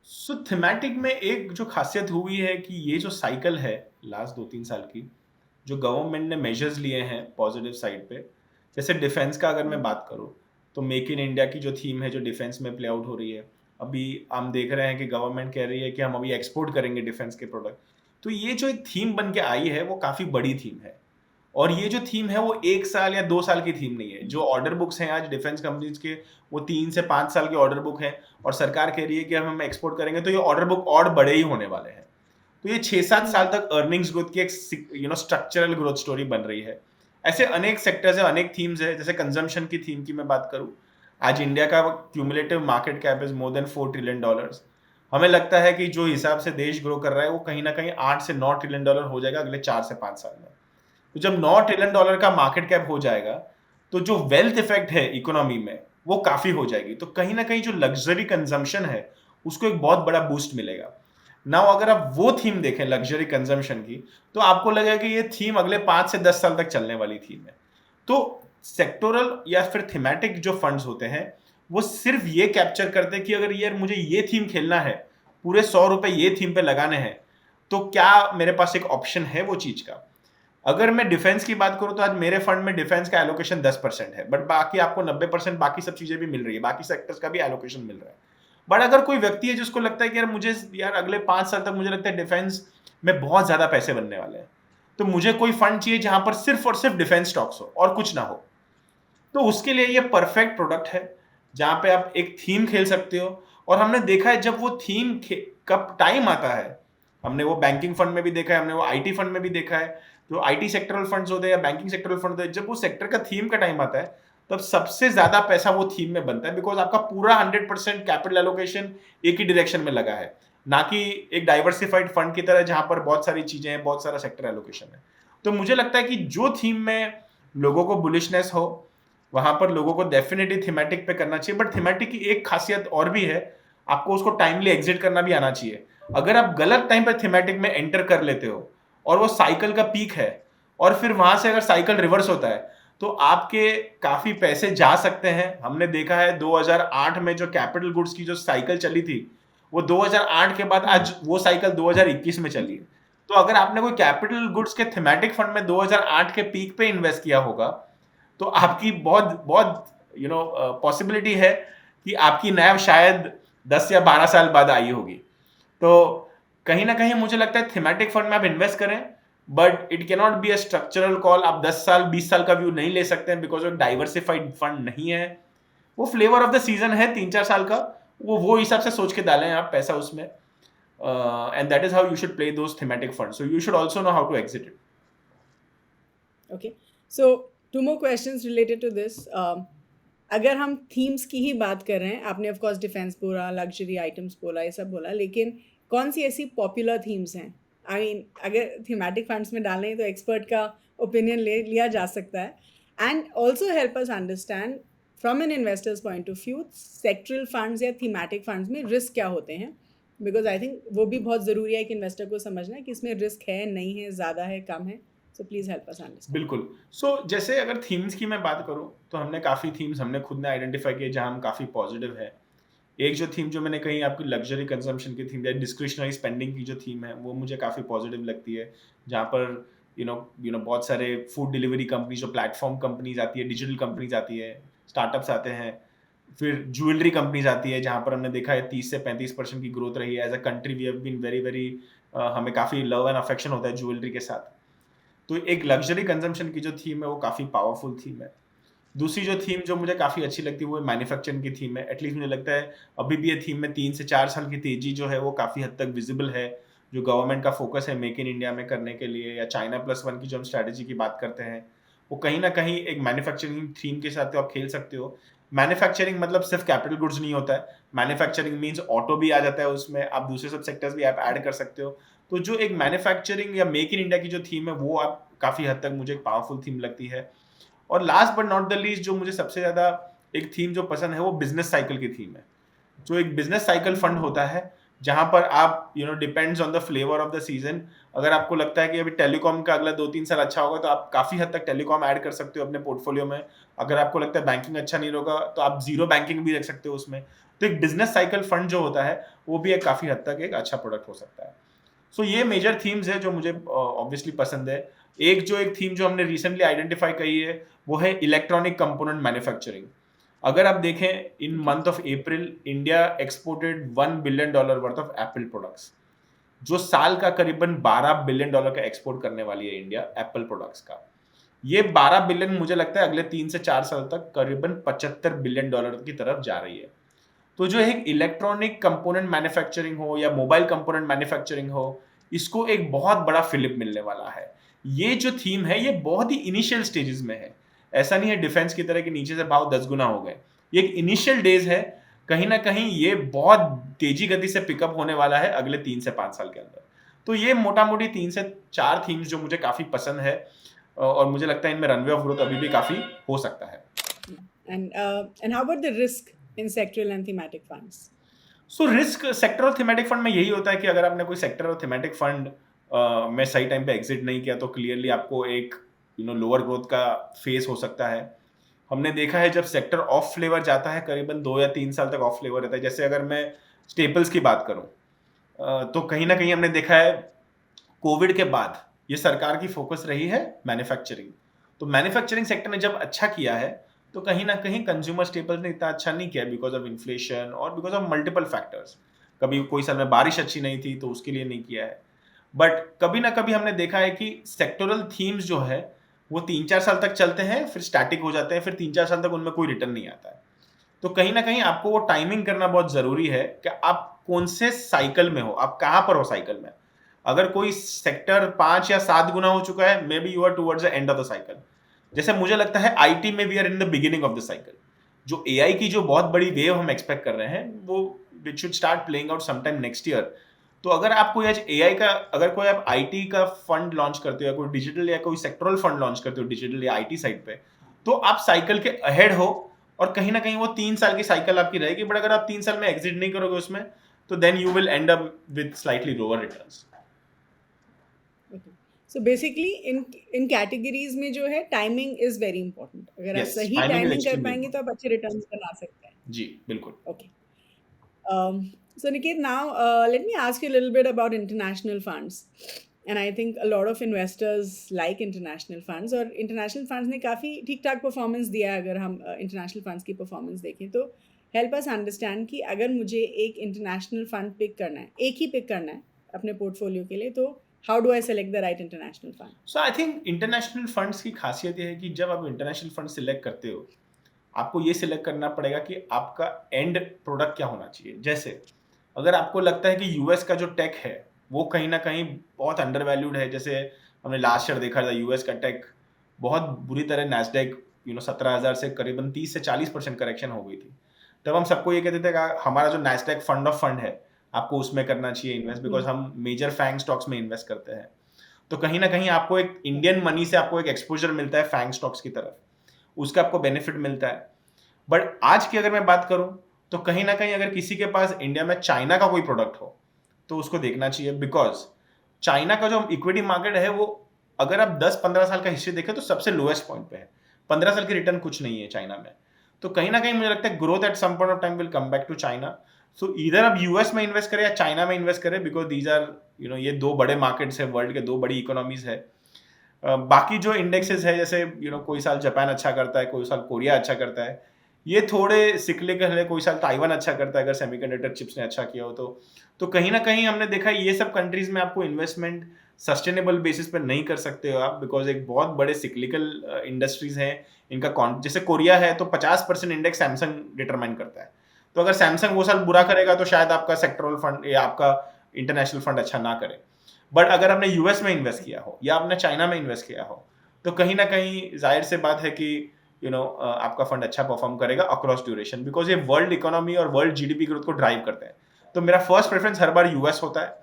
So thematic में एक जो खासियत हुई है कि ये जो साइकिल है लास्ट 2-3 साल की, जो गवर्नमेंट ने मेजर्स लिए हैं पॉजिटिव साइड पे, जैसे डिफेंस का अगर मैं बात करूँ, तो मेक इन इंडिया की जो थीम है जो डिफेंस में प्ले आउट हो रही है, अभी हम देख रहे हैं कि गवर्नमेंट कह रही है कि हम अभी एक्सपोर्ट करेंगे डिफेंस के प्रोडक्ट। तो ये जो एक थीम बन के आई है वो काफ़ी बड़ी थीम है। और ये जो थीम है वो 1 साल या 2 साल की थीम नहीं है। जो ऑर्डर बुक्स हैं आज डिफेंस कंपनीज के, वो 3 से 5 साल की ऑर्डर बुक है, और सरकार कह रही है कि हम एक्सपोर्ट करेंगे तो ये ऑर्डर बुक और बड़े ही होने वाले हैं। तो ये 6-7 साल तक अर्निंग्स ग्रोथ की एक स्ट्रक्चरल ग्रोथ स्टोरी बन रही है। ऐसे अनेक सेक्टर्स है, अनेक थीम्स है। जैसे कंजम्पशन की थीम की मैं बात करूँ, आज इंडिया का cumulative market cap is more than $4 trillion. हमें लगता है कि जो हिसाब से देश ग्रो कर रहा है वो कहीं ना कहीं $8 से $9 ट्रिलियन हो जाएगा अगले 4 से 5 साल में। तो जब $9 ट्रिलियन का मार्केट कैप हो जाएगा, तो जो वेल्थ इफेक्ट है इकोनॉमी में वो काफी हो जाएगी। तो कहीं ना कहीं जो लग्जरी कंजम्पशन है उसको एक बहुत बड़ा बूस्ट मिलेगा। नाउ अगर आप वो थीम देखें लग्जरी कंजम्पशन की, तो आपको लगेगा कि ये थीम अगले 5 से 10 साल तक चलने वाली थीम है। तो सेक्टोरल या फिर थीमेटिक जो फंड्स होते हैं वो सिर्फ ये कैप्चर करते कि अगर यार मुझे ये थीम खेलना है, पूरे 100 रुपए ये थीम पे लगाने हैं, तो क्या मेरे पास एक ऑप्शन है वो चीज का। अगर मैं डिफेंस की बात करूं तो आज मेरे फंड में डिफेंस का एलोकेशन 10% है, बट बाकी आपको 90% बाकी सब चीजें भी मिल रही है, बाकी सेक्टर्स का भी एलोकेशन मिल रहा है। बट अगर कोई व्यक्ति है जिसको लगता है कि यार मुझे यार अगले 5 साल तक मुझे लगता है डिफेंस में बहुत ज्यादा पैसे बनने वाले हैं, तो मुझे कोई फंड चाहिए जहां पर सिर्फ और सिर्फ डिफेंस स्टॉक्स हो और कुछ ना हो, तो उसके लिए ये परफेक्ट प्रोडक्ट है जहां पे आप एक थीम खेल सकते हो। और हमने देखा है जब वो थीम कब टाइम आता है, हमने वो बैंकिंग फंड में भी देखा है, हमने वो आईटी फंड में भी देखा है, जो आईटी सेक्टरल फंड्स होते हैं या बैंकिंग सेक्टरल फंड होते हैं, जब वो सेक्टर का थीम का टाइम आता है तब सबसे ज्यादा पैसा वो थीम में बनता है, बिकॉज आपका पूरा 100% कैपिटल एलोकेशन एक ही डायरेक्शन में लगा है, ना कि एक डाइवर्सिफाइड फंड की तरह जहां पर बहुत सारी चीजें हैं, बहुत सारा सेक्टर एलोकेशन है। तो मुझे लगता है कि जो थीम में लोगों को बुलिशनेस हो वहां पर लोगों को डेफिनेटली थीमेटिक पे करना चाहिए। बट थीमेटिक की एक खासियत और भी है, आपको उसको टाइमली एग्जिट करना भी आना चाहिए। अगर आप गलत टाइम पर थीमेटिक में एंटर कर लेते हो और वो साइकिल का पीक है और फिर वहां से अगर साइकिल रिवर्स होता है तो आपके काफी पैसे जा सकते हैं। हमने देखा है 2008 में जो कैपिटल गुड्स की जो साइकिल चली थी, वो 2008 के बाद आज वो साइकिल 2021 में चली है। तो अगर आपने कोई कैपिटल गुड्स के थीमेटिक फंड में 2008 के पीक पे इन्वेस्ट किया होगा तो आपकी बहुत बहुत पॉसिबिलिटी है कि आपकी नैव शायद 10 या 12 साल बाद आई होगी। तो कहीं ना कहीं मुझे लगता है थीमेटिक फंड में आप इन्वेस्ट करें, but it can not be a structural call. आप 10 साल 20 साल का व्यू नहीं ले सकते हैं, बिकॉज वो डाइवर्सिफाइड फंड नहीं है। वो फ्लेवर ऑफ द सीजन है 3-4 साल का, वो हिसाब से सोच के डालें आप पैसा उसमें, and that is how you should play those thematic fund. So you should also know how to exit it. Okay, so 2 more questions related to this. अगर हम थीम्स की ही बात कर रहे हैं, आपने ऑफ कोर्स डिफेंस बोला, लग्जरी आइटम्स बोला, ये सब बोला, लेकिन कौन सी ऐसी पॉपुलर थीम्स हैं? आई मीन अगर थीमेटिक फंड्स में डालें तो एक्सपर्ट का ओपिनियन लिया जा सकता है, and also help us understand from an investors point of view sectoral funds या थीमेटिक फंड्स में रिस्क क्या होते हैं, बिकॉज आई थिंक वो भी बहुत ज़रूरी है कि इन्वेस्टर को समझना है कि इसमें रिस्क है, नहीं है, ज़्यादा है, कम है। So please help us understand. बिल्कुल। जैसे अगर थीम्स की मैं बात करूं तो हमने काफ़ी थीम्स हमने खुद ने आइडेंटिफाई किए जहां हम काफ़ी पॉजिटिव है। एक जो थीम जो मैंने कही आपकी लग्जरी कंजम्पशन की थीम या डिस्क्रिशनरी स्पेंडिंग की जो थीम है वो मुझे काफ़ी पॉजिटिव लगती है, जहाँ पर बहुत सारे फूड डिलीवरी कंपनीज जो प्लेटफॉर्म कंपनीज आती है, डिजिटल कंपनीज आती है, स्टार्टअप्स आते हैं, फिर ज्वेलरी कंपनीज आती है जहाँ पर हमने देखा है 30 से 35% की ग्रोथ रही है। As a country we have been very very, हमें काफ़ी लव एंड अफेक्शन होता है ज्वेलरी के साथ। तो एक लग्जरी कंजम्पशन की जो थीम है वो काफ़ी पावरफुल थीम है। दूसरी जो थीम जो मुझे काफ़ी अच्छी लगती है वो मैन्युफैक्चरिंग की थीम है। एटलीस्ट मुझे लगता है अभी भी ये थीम में 3 से 4 साल की तेजी जो है वो काफ़ी हद तक विजिबल है। जो गवर्नमेंट का फोकस है मेक इन इंडिया में करने के लिए, या चाइना प्लस वन की जो हम स्ट्रैटेजी की बात करते हैं, वो कहीं ना कहीं एक मैन्युफैक्चरिंग थीम के साथ तो आप खेल सकते हो। मैन्युफैक्चरिंग मतलब सिर्फ कैपिटल गुड्स नहीं होता है, मैन्युफैक्चरिंग मीन्स ऑटो भी आ जाता है उसमें, आप दूसरे सब सेक्टर्स भी आप ऐड कर सकते हो। तो जो एक मैन्युफैक्चरिंग या मेक इन इंडिया की जो थीम है वो आप काफ़ी हद तक मुझे एक पावरफुल थीम लगती है। और last but not the least जो मुझे सबसे ज़्यादा एक थीम जो पसंद है वो बिजनेस साइकिल की थीम है। जो एक बिजनेस साइकिल फंड होता है जहां पर आप depends on the flavour of the season, अगर आपको लगता है कि अभी टेलीकॉम का अगला 2-3 साल अच्छा होगा तो आप काफ़ी हद तक टेलीकॉम ऐड कर सकते हो अपने पोर्टफोलियो में। अगर आपको लगता है बैंकिंग अच्छा नहीं होगा तो आप जीरो बैंकिंग भी रख सकते हो उसमें। तो एक बिजनेस साइकिल फंड जो होता है वो भी एक काफ़ी हद तक एक अच्छा प्रोडक्ट हो सकता है। ये मेजर थीम्स है जो मुझे ऑब्वियसली पसंद है। एक थीम जो हमने रिसेंटली आइडेंटिफाई करी है वो है इलेक्ट्रॉनिक कंपोनेंट मैन्युफैक्चरिंग। अगर आप देखें इन month of April India exported $1 billion worth of Apple products, जो साल का करीबन $12 बिलियन का एक्सपोर्ट करने वाली है इंडिया एप्पल प्रोडक्ट्स का। ये 12 बिलियन मुझे लगता है अगले 3 से 4 साल तक करीबन $75 बिलियन की तरफ जा रही है। तो जो एक इलेक्ट्रॉनिक कंपोनेंट मैन्युफैक्चरिंग हो या मोबाइल कंपोनेंट मैन्युफैक्चरिंग हो, इसको एक बहुत बड़ा फिलिप मिलने वाला है। ये जो थीम है ये बहुत ही इनिशियल स्टेजेस में है, ऐसा नहीं है डिफेंस की तरह कि नीचे से भाव 10 गुना हो गए। ये एक इनिशियल डेज है, कहीं ना कहीं ये बहुत तेजी गति से पिकअप होने वाला है अगले 3 से 5 साल के अंदर। तो ये मोटा मोटी 3 से 4 थीम्स जो मुझे काफी पसंद है, और मुझे लगता है इनमें रनवे ऑफ ग्रोथ अभी भी काफी हो सकता है। And how about the risk in sectoral and thematic funds? Risk sector और थीमेटिक फंड में यही होता है कि अगर आपने कोई सेक्टर और थीमेटिक फंड में सही टाइम पे एग्जिट नहीं किया तो क्लियरली आपको एक लोअर ग्रोथ का फेस हो सकता है। हमने देखा है जब सेक्टर ऑफ फ्लेवर जाता है करीबन 2 या 3 साल तक ऑफ फ्लेवर रहता है। जैसे अगर मैं स्टेपल्स की बात करूं, तो कहीं ना कहीं हमने देखा है कोविड के बाद ये सरकार की फोकस रही है मैन्युफैक्चरिंग। तो मैन्युफैक्चरिंग सेक्टर ने जब अच्छा किया है तो कहीं ना कहीं कंज्यूमर स्टेपल्स ने इतना अच्छा नहीं किया बिकॉज ऑफ इन्फ्लेशन और बिकॉज ऑफ मल्टीपल फैक्टर्स। कभी कोई साल में बारिश अच्छी नहीं थी तो उसके लिए नहीं किया है। बट कभी ना कभी हमने देखा है कि सेक्टोरल थीम्स जो है वो 3-4 साल तक चलते हैं, फिर स्टैटिक हो जाते हैं, फिर 3-4 साल तक उनमें कोई रिटर्न नहीं आता है। तो कहीं ना कहीं आपको वो टाइमिंग करना बहुत जरूरी है कि आप कौन से साइकिल में हो, आप कहां पर हो साइकिल में। अगर कोई सेक्टर 5 या 7 गुना हो चुका है, maybe you are towards the end of the cycle. जैसे मुझे लगता है आईटी में we are in the beginning of the cycle. जो एआई की जो बहुत बड़ी वेव हम एक्सपेक्ट कर रहे हैं वो which should start playing out sometime next year. तो अगर आप कोई आज एआई का, अगर कोई आप आईटी का फंड लॉन्च करते हो या कोई डिजिटल या कोई सेक्टरल फंड लॉन्च करते हो डिजिटल या आईटी साइड पे, तो आप साइकिल के अहेड हो। और कहीं ना कहीं वो 3 साल की साइकिल आपकी रहेगी, बट अगर आप 3 साल में एग्जिट नहीं करोगे उसमें, तो then you will end up with slightly lower returns. So basically in categories में जो है टाइमिंग इज वेरी इंपॉर्टेंट। अगर आप यस, सही टाइमिंग इज टाइमिंग कर एक्सट्रीमली पाएंगे तो इम्पोर्टेंट। आप अच्छे रिटर्न्स बना सकते हैं। जी बिल्कुल। Okay. So Niket, now let me ask you a little bit about international funds. And I think a lot of investors like international funds, और international funds ने काफ़ी ठीक ठाक परफॉर्मेंस दिया है। अगर हम international funds की परफॉर्मेंस देखें तो help us understand कि अगर मुझे एक international fund पिक करना है, एक ही पिक करना है अपने पोर्टफोलियो के लिए, तो how do I select the right international fund? So I think international funds की खासियत ये है कि जब आप इंटरनेशनल फंड सिलेक्ट करते हो, आपको ये सिलेक्ट करना पड़ेगा कि आपका एंड प्रोडक्ट क्या होना चाहिए। जैसे अगर आपको लगता है कि यूएस का जो टेक है वो कहीं ना कहीं बहुत अंडर वैल्यूड है, जैसे हमने लास्ट ईयर देखा था यूएस का टेक बहुत बुरी तरह, नैस्डैक 17,000 से करीबन 30 से 40% करेक्शन हो गई थी। तब हम सबको ये कहते थे कि हमारा जो नैस्डैक फंड ऑफ फंड है आपको उसमें करना चाहिए इन्वेस्ट, बिकॉज हम मेजर फैंग स्टॉक्स में इन्वेस्ट करते हैं। तो कहीं ना कहीं आपको एक इंडियन मनी से आपको एक एक्सपोजर मिलता है फैंग स्टॉक्स की तरफ, उसका आपको बेनिफिट मिलता है। बट आज की अगर मैं बात करूं तो कहीं ना कहीं अगर किसी के पास इंडिया में चाइना का कोई प्रोडक्ट हो तो उसको देखना चाहिए, बिकॉज चाइना का जो इक्विटी मार्केट है वो अगर आप 10-15 साल का हिस्ट्री देखें तो सबसे लोएस्ट पॉइंट पे है। 15 साल की रिटर्न कुछ नहीं है चाइना में। तो कहीं ना कहीं मुझे लगता है growth at some point of time will come back to China. So इधर आप यूएस में इन्वेस्ट करें या चाइना में इन्वेस्ट करें, बिकॉज दीज आर ये दो बड़े मार्केट्स है, वर्ल्ड के दो बड़ी इकोनॉमीज है। बाकी जो इंडेक्सेस है जैसे कोई साल जापान अच्छा करता है, कोई साल कोरिया अच्छा करता है, ये थोड़े सिक्लिकल है। कोई साल ताइवान अच्छा करता है अगर सेमीकंडक्टर चिप्स ने अच्छा किया हो तो कहीं ना कहीं हमने देखा ये सब कंट्रीज में आपको इन्वेस्टमेंट सस्टेनेबल बेसिस पर नहीं कर सकते हो आप, बिकॉज एक बहुत बड़े सिक्लिकल इंडस्ट्रीज हैं इनका। जैसे कोरिया है तो 50% इंडेक्स सैमसंग डिटरमाइन करता है। तो अगर सैमसंग वो साल बुरा करेगा तो शायद आपका सेक्टरल फंड या आपका इंटरनेशनल फंड अच्छा ना करे। बट अगर आपने यूएस में इन्वेस्ट किया हो या आपने चाइना में इन्वेस्ट किया हो तो कहीं ना कहीं जाहिर से बात है कि आपका फंड अच्छा परफॉर्म करेगा अक्रॉस ड्यूरेशन, बिकॉज ये वर्ल्ड इकोनॉमी और वर्ल्ड जीडीपी ग्रोथ को ड्राइव करते हैं। तो मेरा फर्स्ट प्रेफरेंस हर बार यूएस होता है।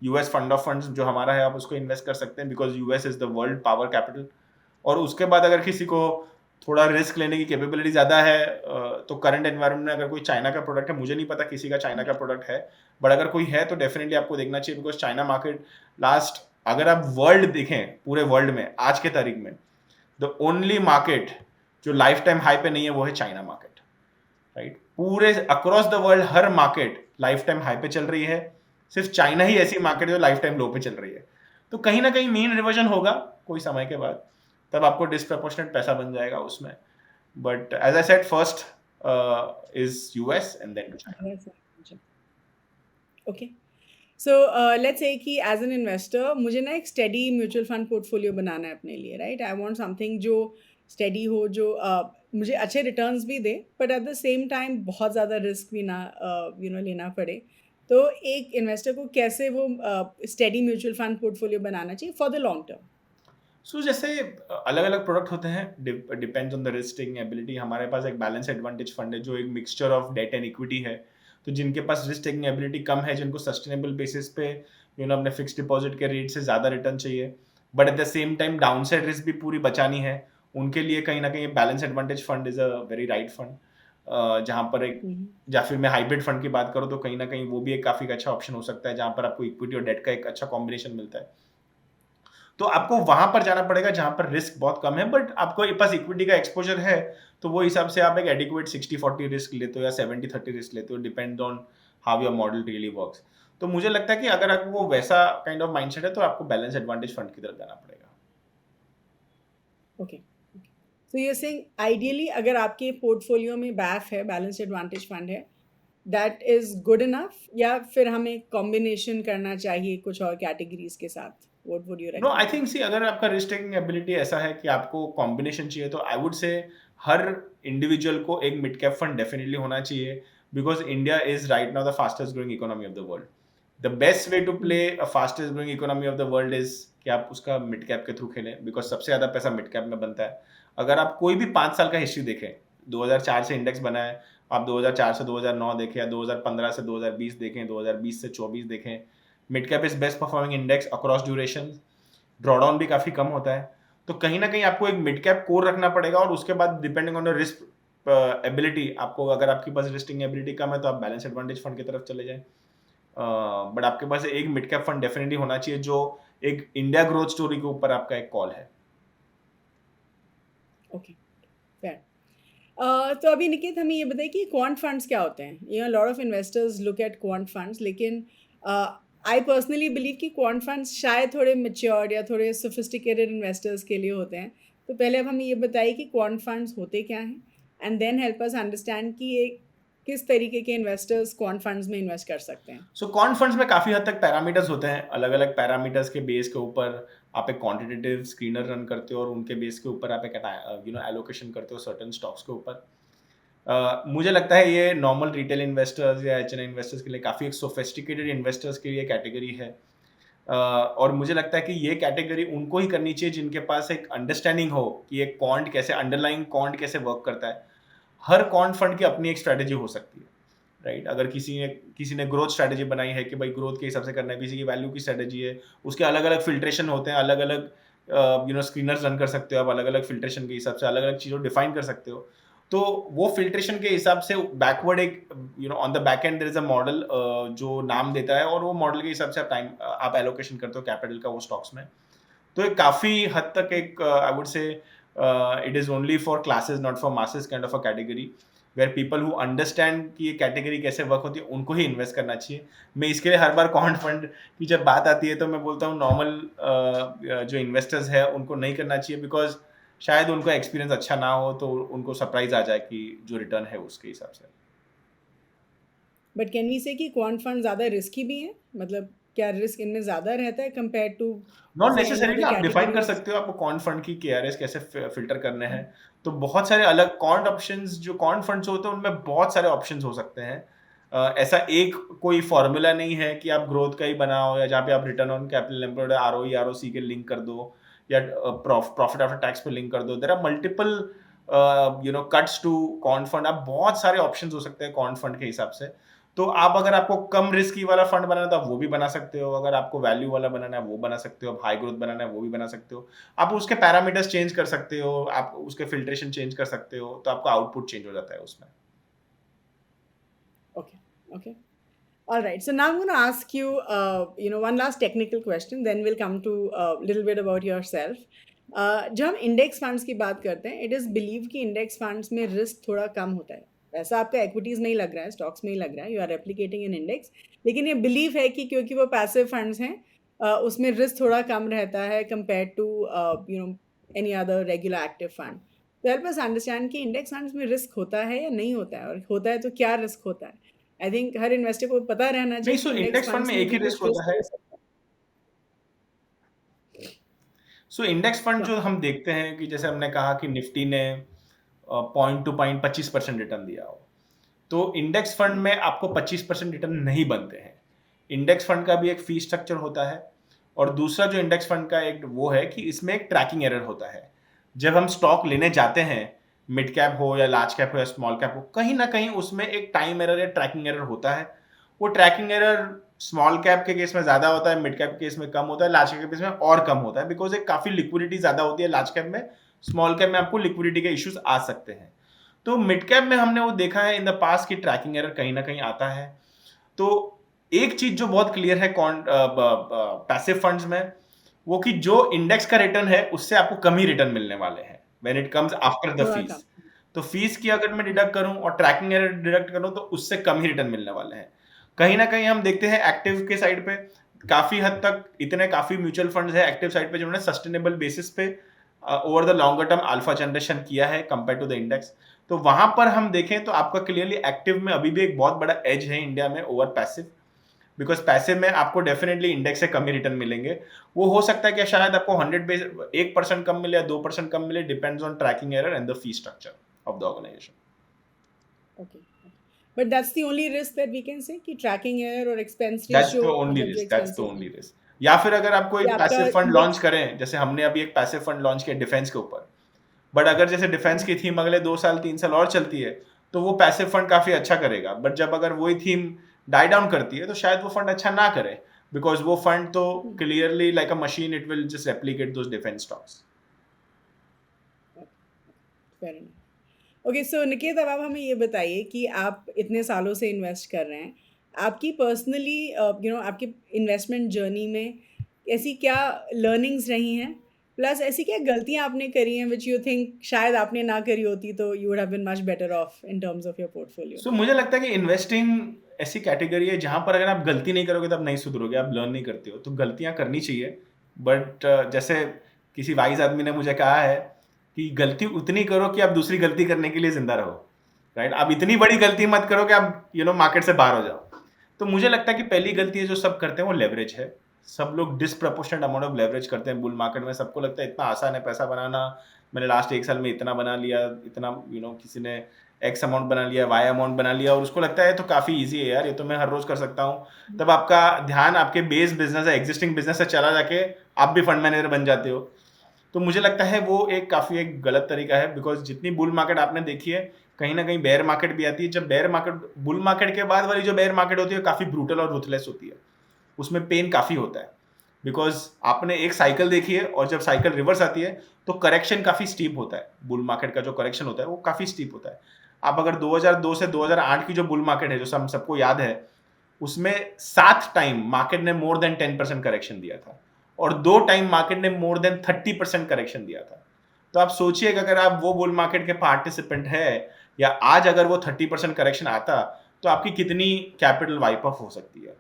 यूएस फंड ऑफ फंड्स जो हमारा है आप उसको इन्वेस्ट कर सकते हैं, because US is the world power capital. और उसके बाद अगर किसी को थोड़ा रिस्क लेने की कैपेबिलिटी ज़्यादा है तो करंट एनवायरनमेंट में अगर कोई चाइना का प्रोडक्ट है, मुझे नहीं पता किसी का चाइना का प्रोडक्ट है, बट अगर कोई है तो डेफिनेटली आपको देखना चाहिए, बिकॉज चाइना मार्केट लास्ट, अगर आप वर्ल्ड देखें पूरे वर्ल्ड में आज के तारीख में द ओनली मार्केट जो लाइफ टाइम हाई पे नहीं है वो है चाइना मार्केट, राइट। पूरे across the world her market life time high पे चल रही है, सिर्फ चाइना ही ऐसी मार्केट जो लाइफ टाइम लो पे चल रही है। तो कहीं ना कहीं मीन रिवर्जन होगा कोई समय के बाद, तब आपको डिस्प्रपोर्शनेट पैसा बन जाएगा उसमें। But as I said first is US and then China. Okay, so let's say कि एज एन इन्वेस्टर मुझे ना एक स्टेडी म्यूचुअल फंड पोर्टफोलियो बनाना है अपने लिए, राइट। आई वांट समथिंग जो स्टेडी हो, जो मुझे अच्छे रिटर्न्स भी दे, but at the same time बहुत ज़्यादा रिस्क भी ना लेना पड़े। तो एक इन्वेस्टर को कैसे वो स्टेडी म्यूचुअल फंड पोर्टफोलियो बनाना चाहिए for the long term? So जैसे अलग अलग प्रोडक्ट होते हैं, depends on the risk taking ability. हमारे पास एक बैलेंस एडवांटेज फंड है जो एक mixture of debt and equity है। तो जिनके पास रिस्क टेकिंग एबिलिटी कम है, जिनको सस्टेनेबल बेसिस पे अपने फिक्स डिपॉजिट के रेट से ज़्यादा रिटर्न चाहिए, but at the same time down side risk भी पूरी बचानी है, उनके लिए कहीं ना कहीं balance advantage fund is a very right fund. जहाँ पर एक, या फिर मैं हाइब्रिड फंड की बात करूँ तो कहीं ना कहीं वो भी एक काफ़ी अच्छा ऑप्शन हो सकता है, जहाँ पर आपको इक्विटी और डेट का एक अच्छा कॉम्बिनेशन मिलता है। तो आपको वहां पर जाना पड़ेगा जहां पर रिस्क बहुत कम है, बट आपको पास इक्विटी का एक्सपोजर है तो वो हिसाब से आप एक एडिक्वेट 60-40 रिस्क लेते हो या 70-30 रिस्क लेते हो, depend on how your model really works. तो मुझे लगता है कि अगर आपको वैसा काइंड ऑफ माइंडसेट है तो आपको बैलेंस एडवांटेज फंड की तरफ जाना पड़ेगा। Okay, so you are saying ideally अगर आपके पोर्टफोलियो में बैफ है, बैलेंस एडवांटेज फंड है, दैट इज गुड इनफ, या फिर हमें कॉम्बिनेशन करना चाहिए कुछ और कैटेगरीज के साथ? What would you know, I recommend? Think see अगर आपका रिस्क टेकिंग एबिलिटी ऐसा है कि आपको कॉम्बिनेशन चाहिए तो आई वुड से हर इंडिविजुअल को एक मिड कैप फंड डेफिनेटली होना चाहिए, because India is right now the fastest growing economy of the world. The best way to play a fastest growing economy of the world is कि आप उसका mid cap के through खेलें, because सबसे ज्यादा पैसा मिड कैप में बनता है। अगर आप कोई भी 5 साल का हिस्ट्री देखें, 2004 से इंडेक्स बना है, आप 2004 से 2009 देखें या 2015 से 2020 देखें, 2020 से 24 देखें, mid cap is best performing index across duration, drawdown भी काफी कम होता है। तो कहीं ना कहीं आपको एक मिड कैप कोर रखना पड़ेगा, और उसके बाद डिपेंडिंग ऑन रिस्क एबिलिटी, आपको अगर आपके पास रिस्किंग एबिलिटी कम है तो आप बैलेंस एडवांटेज फंड की तरफ चले जाएं। बट आपके पास एक मिड कैप फंड डेफिनेटली होना चाहिए जो एक इंडिया ग्रोथ स्टोरी के ऊपर आपका एक कॉल है। Okay, fair. तो अभी निकित हमें ये बताइए कि क्वांट फंड्स क्या होते हैं? You know lot of investors look at quant funds, लेकिन आई पर्सनली बिलीव कि क्वांट फंड्स शायद थोड़े मैच्योर्ड या थोड़े सोफिस्टिकेटेड इन्वेस्टर्स के लिए होते हैं। तो पहले अब हमें ये बताइए कि क्वांट फंड्स होते क्या हैं, and then help us understand कि ये किस तरीके के इन्वेस्टर्स क्वांट फंड्स में इन्वेस्ट कर सकते हैं। सो क्वांट फंड्स में काफी हद तक पैरामीटर्स होते हैं, अलग अलग पैरामीटर्स के बेस के ऊपर आप एक क्वांटिटेटिव स्क्रीनर रन करते हो और उनके बेस के ऊपर आप एक एलोकेशन करते हो सर्टेन स्टॉक्स के ऊपर। मुझे लगता है ये नॉर्मल रिटेल इन्वेस्टर्स या एच इन्वेस्टर्स के लिए काफ़ी एक सोफिस्टिकेटेड इन्वेस्टर्स के लिए कैटेगरी है। और मुझे लगता है कि ये कैटेगरी उनको ही करनी चाहिए जिनके पास एक अंडरस्टैंडिंग हो कि एक कॉन्ट कैसे, अंडरलाइंग कॉन्ट कैसे वर्क करता है। हर कॉन्ट फंड की अपनी एक स्ट्रैटेजी हो सकती है, राइट। अगर किसी ने ग्रोथ स्ट्रैटेजी बनाई है कि भाई ग्रोथ के हिसाब से करना है, किसी की वैल्यू की स्ट्रैटेजी है, उसके अलग अलग फिल्ट्रेशन होते हैं, अलग अलग स्क्रीनर्स रन कर सकते हो आप, अलग अलग फिल्ट्रेशन के हिसाब से अलग अलग चीज़ों डिफाइन कर सकते हो। तो वो फिल्ट्रेशन के हिसाब से बैकवर्ड एक on the back end there is a model जो नाम देता है, और वो मॉडल के हिसाब से आप एलोकेशन करते हो कैपिटल का वो स्टॉक्स में। तो एक काफ़ी हद तक एक I would say it is only for classes not for masses kind of a category, where people who understand कि ये कैटेगरी कैसे वर्क होती है उनको ही इन्वेस्ट करना चाहिए। मैं इसके लिए हर बार क्वांट फंड की जब बात आती है तो मैं बोलता हूँ नॉर्मल जो इन्वेस्टर्स है उनको नहीं करना चाहिए, बिकॉज शायद उनका एक्सपीरियंस अच्छा ना हो तो उनको सरप्राइज आ जाए कि जो रिटर्न है उसके हिसाब से। बट कैन वी से कि क्वांट फंड ज़्यादा रिस्की भी हैं? मतलब क्या रिस्क इनमें ज़्यादा रहता है कंपेयर टू नॉट से एनी नेसेसरीली अदर आप डिफाइन कर कैटेगरीज? सकते हो आपको कौन फंड की केआरएस कैसे फिल्टर करने हैं। तो बहुत सारे अलग कॉन्ट ऑप्शंस, जो कॉन्ट फंड्स होते हैं उनमें बहुत सारे ऑप्शंस हो सकते हैं। ऐसा एक कोई फॉर्मूला नहीं है कि आप ग्रोथ का ही बनाओ या जहाँ पे आप return on capital employed ROE ROC के लिंक कर दो या प्रॉफिट आफ्टर टैक्स पे लिंक कर दो। There are multiple cuts to quant fund. आप बहुत सारे ऑप्शंस हो सकते हैं कॉन्ट फंड के हिसाब से। तो आप अगर आपको कम रिस्की वाला फंड बनाना है तो आप वो भी बना सकते हो, अगर आपको वैल्यू वाला बनाना है वो बना सकते हो, आप हाई ग्रोथ बनाना है वो भी बना सकते हो। आप उसके पैरामीटर्स चेंज कर सकते हो, आप उसके फिल्ट्रेशन चेंज कर सकते हो, तो आपका आउटपुट चेंज हो जाता है उसमें। Okay, okay. All right. So now I'm going to ask you, one last technical question. Then we'll come to a little bit about yourself. जब हम इंडेक्स फंड्स की बात करते हैं, इट इज़ बिलीव कि इंडेक्स फंड्स में risk थोड़ा कम होता है। वैसा आपका एक्विटीज़ में ही लग रहा है, स्टॉक्स में ही लग रहा है, you are replicating in index, लेकिन ये बिलीव है कि क्योंकि वो पैसिव फंड्स हैं, उसमें रिस्क थोड़ा कम रहता है compare to any other regular active fund. तो हेल्प अस अंडरस्टैंड कि इंडेक्स फंड्स में रिस्क होता है या नहीं होता है, और होता है तो क्या रिस्क होता है? आई थिंक हर इन्वेस्टर को पता रहना नहीं, चाहिए सो कि इंडेक्स इंडेक्स फंड फंड्स में में एक ही भी रिस्क कुछ होता रिस्क है। हो सकता है। सो इंडेक्स फंड हाँ, जो हम देखते हैं कि जैसे हमने कहा कि निफ्टी ने पॉइंट टू पॉइंट 25% रिटर्न दिया हो, तो इंडेक्स फंड में आपको 25% रिटर्न नहीं बनते हैं। इंडेक्स फंड का भी एक फी स्ट्रक्चर होता है, और दूसरा जो इंडेक्स फंड का एक वो है कि इसमें एक ट्रैकिंग एरर होता है। जब हम स्टॉक लेने जाते हैं, मिड कैप हो या लार्ज कैप हो या स्मॉल कैप हो, कहीं ना कहीं उसमें एक टाइम एरर या ट्रैकिंग एरर होता है। वो ट्रैकिंग एरर स्मॉल कैप के केस में ज्यादा होता है, मिड कैप के केस में कम होता है, लार्ज कैप के केस में और कम होता है, बिकॉज एक काफी लिक्विडिटी ज्यादा होती है लार्ज कैप में। स्मॉल कैप में आपको लिक्विडिटी के इश्यूज आ सकते हैं। तो मिड कैप में हमने वो देखा है इन द पास्ट की ट्रैकिंग एरर कहीं ना कहीं आता है। तो एक चीज जो बहुत क्लियर है पैसिव फंड्स में, वो कि जो इंडेक्स का रिटर्न है उससे आपको कम ही रिटर्न मिलने वाले हैं when it comes after the थोड़ा कम। फीस। तो फीस की अगर मैं डिडक्ट करूं और ट्रैकिंग एरर डिडक्ट करूं तो उससे कम ही रिटर्न मिलने वाले हैं। कहीं ना कहीं हम देखते हैं एक्टिव के साइड पे काफी हद तक इतने काफी म्यूचुअल फंड्स है एक्टिव साइड पे जिन्होंने सस्टेनेबल बेसिस पे over the longer term alpha generation किया है कंपेयर टू द इंडेक्स। तो वहां पर हम देखें तो आपका क्लियरली एक्टिव में अभी भी एक बहुत बड़ा एज है इंडिया में ओवर पैसिव, बिकॉज पैसिव में आपको डेफिनेटली इंडेक्स से कम ही रिटर्न मिलेंगे। वो हो सकता है कि शायद आपको 1% कम मिले या 2% कम मिले, depends on tracking error and the fee structure of the organisation. Okay, but that's the only risk that we can say कि ट्रैकिंग एरर और expense that's the ratio, only मतलब जो risk, that's the expenses only हैं, risk. या फिर अगर आप कोई कि आपका पैसिव फंड लॉन्च इंडेक्स। करें, जैसे हमने अभी एक पैसिव फंड लॉन्च किया डिफेंस के ऊपर, बट अगर जैसे डिफेंस की थीम अगले 2 साल 3 साल और चलती है तो वो पैसिव फंड काफी अच्छा करेगा। बट जब अगर वही थीम डाई डाउन करती है तो शायद वो फंड अच्छा ना करे, बिकॉज वो फंड तो clearly like a machine it will just replicate those defence stocks. Fair enough. Okay, so Niket, अब आप हमें ये बताइए कि आप इतने सालों से इन्वेस्ट कर रहे हैं, आपकी पर्सनली आपकी इन्वेस्टमेंट जर्नी में ऐसी क्या लर्निंग्स रही हैं, प्लस ऐसी क्या गलतियां आपने करी हैं विच यू थिंक शायद आपने ना करी होती तो you would have been much better off in terms of your portfolio. So मुझे लगता है कि इन्वेस्टिंग ऐसी कैटेगरी है जहां पर अगर आप गलती नहीं करोगे तो आप नहीं सुधरोगे, आप लर्न नहीं करते हो, तो गलतियां करनी चाहिए। बट जैसे किसी वाइज आदमी ने मुझे कहा है कि गलती उतनी करो कि आप दूसरी गलती करने के लिए जिंदा रहो, राइट? आप इतनी बड़ी गलती मत करो कि आप मार्केट से बाहर हो जाओ। तो मुझे लगता है कि पहली गलती है जो सब करते हैं वो लेवरेज है। सब लोग डिसप्रपोर्शनेट अमाउंट ऑफ लेवरेज करते हैं बुल मार्केट में। सबको लगता है इतना आसान है पैसा बनाना, मैंने लास्ट 1 साल में इतना बना लिया, इतना किसी ने एक्स अमाउंट बना लिया, वाई अमाउंट बना लिया, और उसको लगता है तो काफ़ी ईजी है यार, ये तो मैं हर रोज कर सकता हूँ। तब आपका ध्यान आपके बेस बिजनेस है, एग्जिस्टिंग बिजनेस से चला जाके आप भी फंड मैनेजर बन जाते हो। तो मुझे लगता है वो एक काफ़ी एक गलत तरीका है, बिकॉज जितनी बुल मार्केट आपने देखी है कहीं ना कहीं बेयर मार्केट भी आती है। जब बेयर मार्केट, बुल मार्केट के बाद वाली जो बेयर मार्केट होती है काफ़ी ब्रूटल और रुथलेस होती है, उसमें पेन काफ़ी होता है, बिकॉज आपने एक साइकिल देखी है और जब साइकिल रिवर्स आती है तो करेक्शन काफ़ी स्टीप होता है। बुल मार्केट का जो करेक्शन होता है वो काफ़ी स्टीप होता है। आप अगर 2002 से 2008 की जो बुल मार्केट है जो हम सबको याद है, उसमें 7 टाइम मार्केट ने मोर देन 10% करेक्शन दिया था और 2 टाइम मार्केट ने मोर देन 30% करेक्शन दिया था। तो आप सोचिए कि अगर आप वो बुल मार्केट के पार्टिसिपेंट है या आज अगर वो 30% करेक्शन आता तो आपकी कितनी कैपिटल वाइप ऑफ हो सकती है।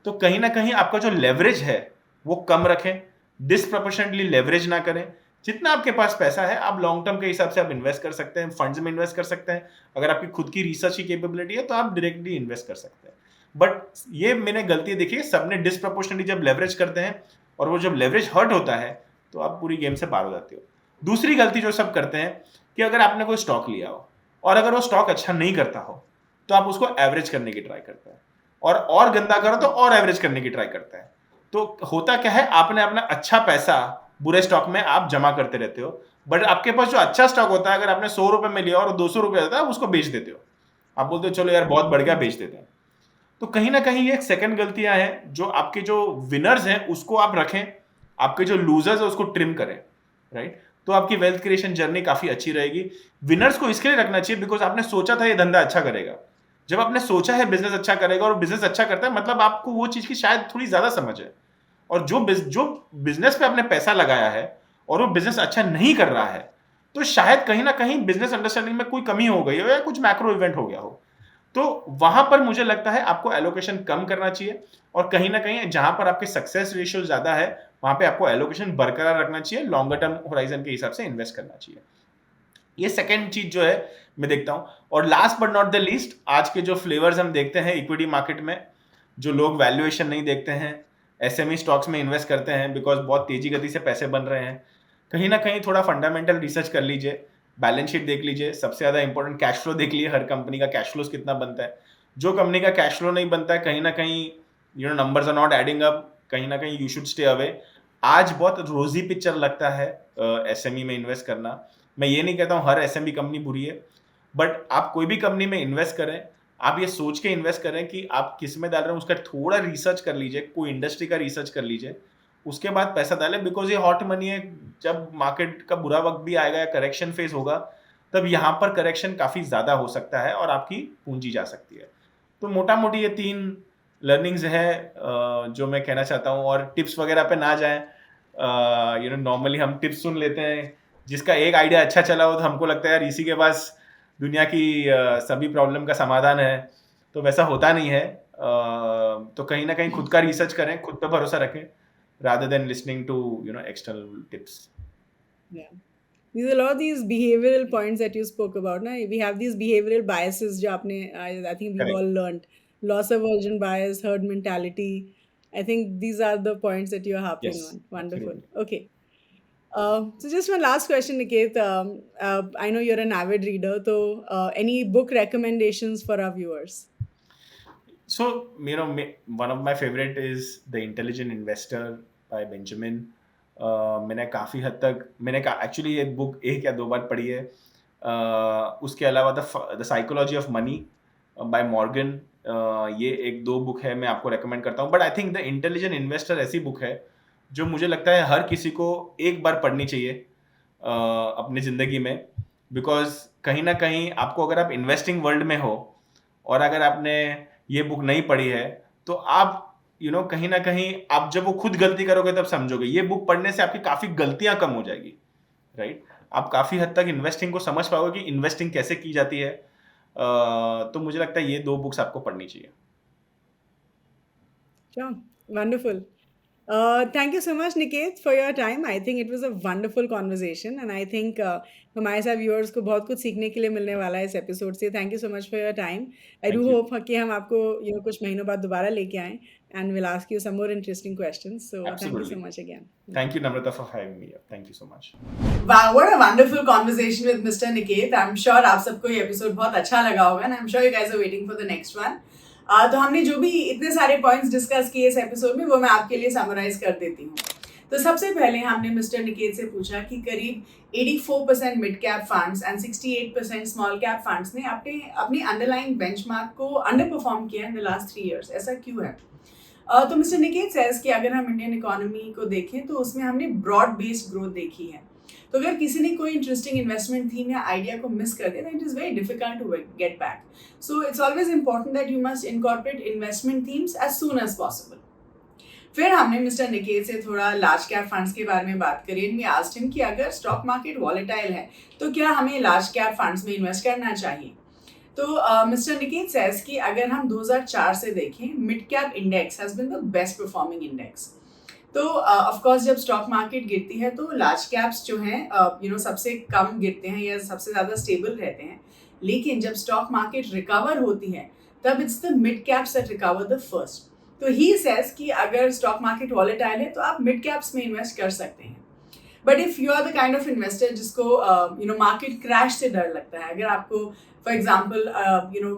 तो कहीं ना कहीं आपका जो लेवरेज है वो कम रखें, डिसप्रोपोर्शनेटली लेवरेज ना करें। जितना आपके पास पैसा है आप लॉन्ग टर्म के हिसाब से आप इन्वेस्ट कर सकते हैं, फंड्स में इन्वेस्ट कर सकते हैं। अगर आपकी खुद की रिसर्च की कैपेबिलिटी है तो आप डायरेक्टली इन्वेस्ट कर सकते हैं। बट ये मैंने गलती देखी है, सबने डिसप्रोपोर्शनेटली जब लेवरेज करते हैं और वो जब लेवरेज हर्ट होता है तो आप पूरी गेम से बाहर हो जाते हो। दूसरी गलती जो सब करते हैं कि अगर आपने कोई स्टॉक लिया हो और अगर वो स्टॉक अच्छा नहीं करता हो तो आप उसको एवरेज करने की ट्राई करते हैं, और गंदा करो तो और एवरेज करने की ट्राई करते हैं। तो होता क्या है, आपने अपना अच्छा पैसा बुरे स्टॉक में आप जमा करते रहते हो, बट आपके पास जो अच्छा स्टॉक होता है अगर आपने 100 रुपए में लिया और 200 रुपए होता है आप उसको बेच देते हो। आप बोलते हो चलो यार बहुत बढ़ गया, बेच देते हैं। तो कहीं ना कहीं ये सेकंड गलतियां हैं, जो आपके जो विनर्स हैं उसको आप रखें, आपके जो लूजर्स है उसको ट्रिम करें, राइट? तो आपकी वेल्थ क्रिएशन जर्नी काफी अच्छी रहेगी। विनर्स को इसके लिए रखना चाहिए बिकॉज आपने सोचा था ये धंधा अच्छा करेगा। जब आपने सोचा है बिजनेस अच्छा करेगा और बिजनेस अच्छा करता है मतलब आपको वो चीज की शायद थोड़ी ज्यादा समझ है। और जो बिजनेस पे आपने पैसा लगाया है और वो बिजनेस अच्छा नहीं कर रहा है तो शायद कहीं ना कहीं बिजनेस अंडरस्टैंडिंग में कोई कमी हो गई हो या कुछ मैक्रो इवेंट हो गया हो। तो वहां पर मुझे लगता है आपको एलोकेशन कम करना चाहिए और कहीं ना कहीं जहां पर आपके सक्सेस रेशियो ज्यादा है वहां पे आपको एलोकेशन बरकरार रखना चाहिए, लॉन्गर टर्म होराइजन के हिसाब से इन्वेस्ट करना चाहिए। ये सेकेंड चीज जो है मैं देखता हूं। और last but not the least, आज के जो फ्लेवर्स हम देखते हैं इक्विटी मार्केट में, जो लोग वैल्यूएशन नहीं देखते हैं, एसएमई स्टॉक्स में इन्वेस्ट करते हैं बिकॉज बहुत तेजी गति से पैसे बन रहे हैं। कहीं ना कहीं थोड़ा फंडामेंटल रिसर्च कर लीजिए, बैलेंस शीट देख लीजिए, सबसे ज्यादा इंपॉर्टेंट कैश फ्लो देख लीजिए, हर कंपनी का कैश फ्लो कितना बनता है। जो कंपनी का कैश फ्लो नहीं बनता है कहीं ना कहीं numbers are not adding up, कहीं ना कहीं यू शुड स्टे अवे। आज बहुत रोजी पिक्चर लगता है एसएमई में इन्वेस्ट करना। मैं ये नहीं कहता हूँ हर एसएमई कंपनी बुरी है, बट आप कोई भी कंपनी में इन्वेस्ट करें, आप ये सोच के इन्वेस्ट करें कि आप किस में डाल रहे हैं, उसका थोड़ा रिसर्च कर लीजिए, कोई इंडस्ट्री का रिसर्च कर लीजिए, उसके बाद पैसा डालें। बिकॉज ये हॉट मनी है, जब मार्केट का बुरा वक्त भी आएगा या करेक्शन फेज होगा तब यहाँ पर करेक्शन काफ़ी ज़्यादा हो सकता है और आपकी पूंजी जा सकती है। तो मोटा मोटी ये 3 लर्निंग्स है जो मैं कहना चाहता हूँ, और टिप्स वगैरह पे ना जाएं। नॉर्मली हम टिप्स सुन लेते हैं, जिसका एक आइडिया अच्छा चला हो तो हमको लगता है यार इसी के पास दुनिया की सभी प्रॉब्लम का समाधान है, तो वैसा होता नहीं है। तो कहीं ना कहीं खुद का रिसर्च करें, खुद पे भरोसा रखें, rather than listening to external tips. Yeah. These are a lot of these behavioral points that you spoke about. Na? We have these behavioral biases जो आपने I think we've Correct. all learned. Loss aversion bias, herd mentality. I think these are the points that you're harping Yes, on. Wonderful. absolutely. Okay. So just one last question, Niket. I know you're an avid reader. So any book recommendations for our viewers? So, one of my favorite is The Intelligent Investor by Benjamin. मैंने काफ़ी हद तक actually ये book एक या दो बार पढ़ी है। उसके अलावा the psychology of money by Morgan, ये एक दो बुक है, मैं आपको रेकमेंड करता हूँ। But I think the intelligent investor ऐसी बुक है जो मुझे लगता है हर किसी को एक बार पढ़नी चाहिए अपनी ज़िंदगी में, बिकॉज कहीं ना कहीं आपको, अगर आप इन्वेस्टिंग वर्ल्ड में हो और अगर आपने ये बुक नहीं पढ़ी है, तो आप कहीं ना कहीं आप जब वो खुद गलती करोगे तब समझोगे। ये बुक पढ़ने से आपकी काफ़ी गलतियां कम हो जाएगी, राइट? आप काफ़ी हद तक इन्वेस्टिंग को समझ पाओगे कि इन्वेस्टिंग कैसे की जाती है। तो मुझे लगता है ये दो बुक्स आपको पढ़नी चाहिए। Sure. Wonderful. Thank you so much, Niket, for your time. I think it was a wonderful conversation, and I think हमारे साथ viewers को बहुत कुछ सीखने के लिए मिलने वाला है इस एपिसोड से. Thank you so much for your time. I do Thank you. hope कि हम आपको कुछ महीनों बाद दोबारा लेके आएं, and we'll ask you some more interesting questions. So thank you so Absolutely. much again. Thank you, Namrata, for having me here. Thank you so much. Wow, what a wonderful conversation with Mr. Niket. I'm sure आप सबको ये episode बहुत अच्छा लगा होगा, and I'm sure you guys are waiting for the next one. तो हमने जो भी इतने सारे पॉइंट्स डिस्कस किए इस एपिसोड में, वो मैं आपके लिए समराइज कर देती हूँ। तो सबसे पहले हमने मिस्टर निकेत से पूछा कि करीब 84% mid cap funds and 68% small cap funds ने अपने अंडरलाइंग बेंचमार्क को अंडर परफॉर्म किया इन द लास्ट 3 years। ऐसा क्यों है? तो मिस्टर निकेत सेज कि अगर हम इंडियन इकोनॉमी को देखें तो उसमें हमने ब्रॉड बेस्ड ग्रोथ देखी है। तो अगर किसी ने कोई इंटरेस्टिंग इन्वेस्टमेंट थीम या आइडिया को मिस कर दिया, it is very difficult to get back. So it's always important that you must incorporate investment themes as soon as possible. फिर हमने मिस्टर निकेत से थोड़ा लार्ज कैप फंड्स के बारे में बात करी, एंड वी आस्क्ड हिम कि अगर स्टॉक मार्केट वॉलेटाइल है तो क्या हमें लार्ज कैप फंड्स में इन्वेस्ट करना चाहिए। तो मिस्टर निकेत सेज कि अगर हम 2004 से देखें, mid cap index has been the best performing index. तो ऑफ कोर्स जब स्टॉक मार्केट गिरती है तो लार्ज कैप्स जो हैं सबसे कम गिरते हैं या सबसे ज़्यादा स्टेबल रहते हैं, लेकिन जब स्टॉक मार्केट रिकवर होती है तब it's the mid caps that recover the first. तो ही सेज कि अगर स्टॉक मार्केट वॉलेटाइल है तो आप मिड कैप्स में इन्वेस्ट कर सकते हैं। But if you are the kind of investor जिसको मार्केट क्रैश से डर लगता है, अगर आपको फॉर एग्जाम्पल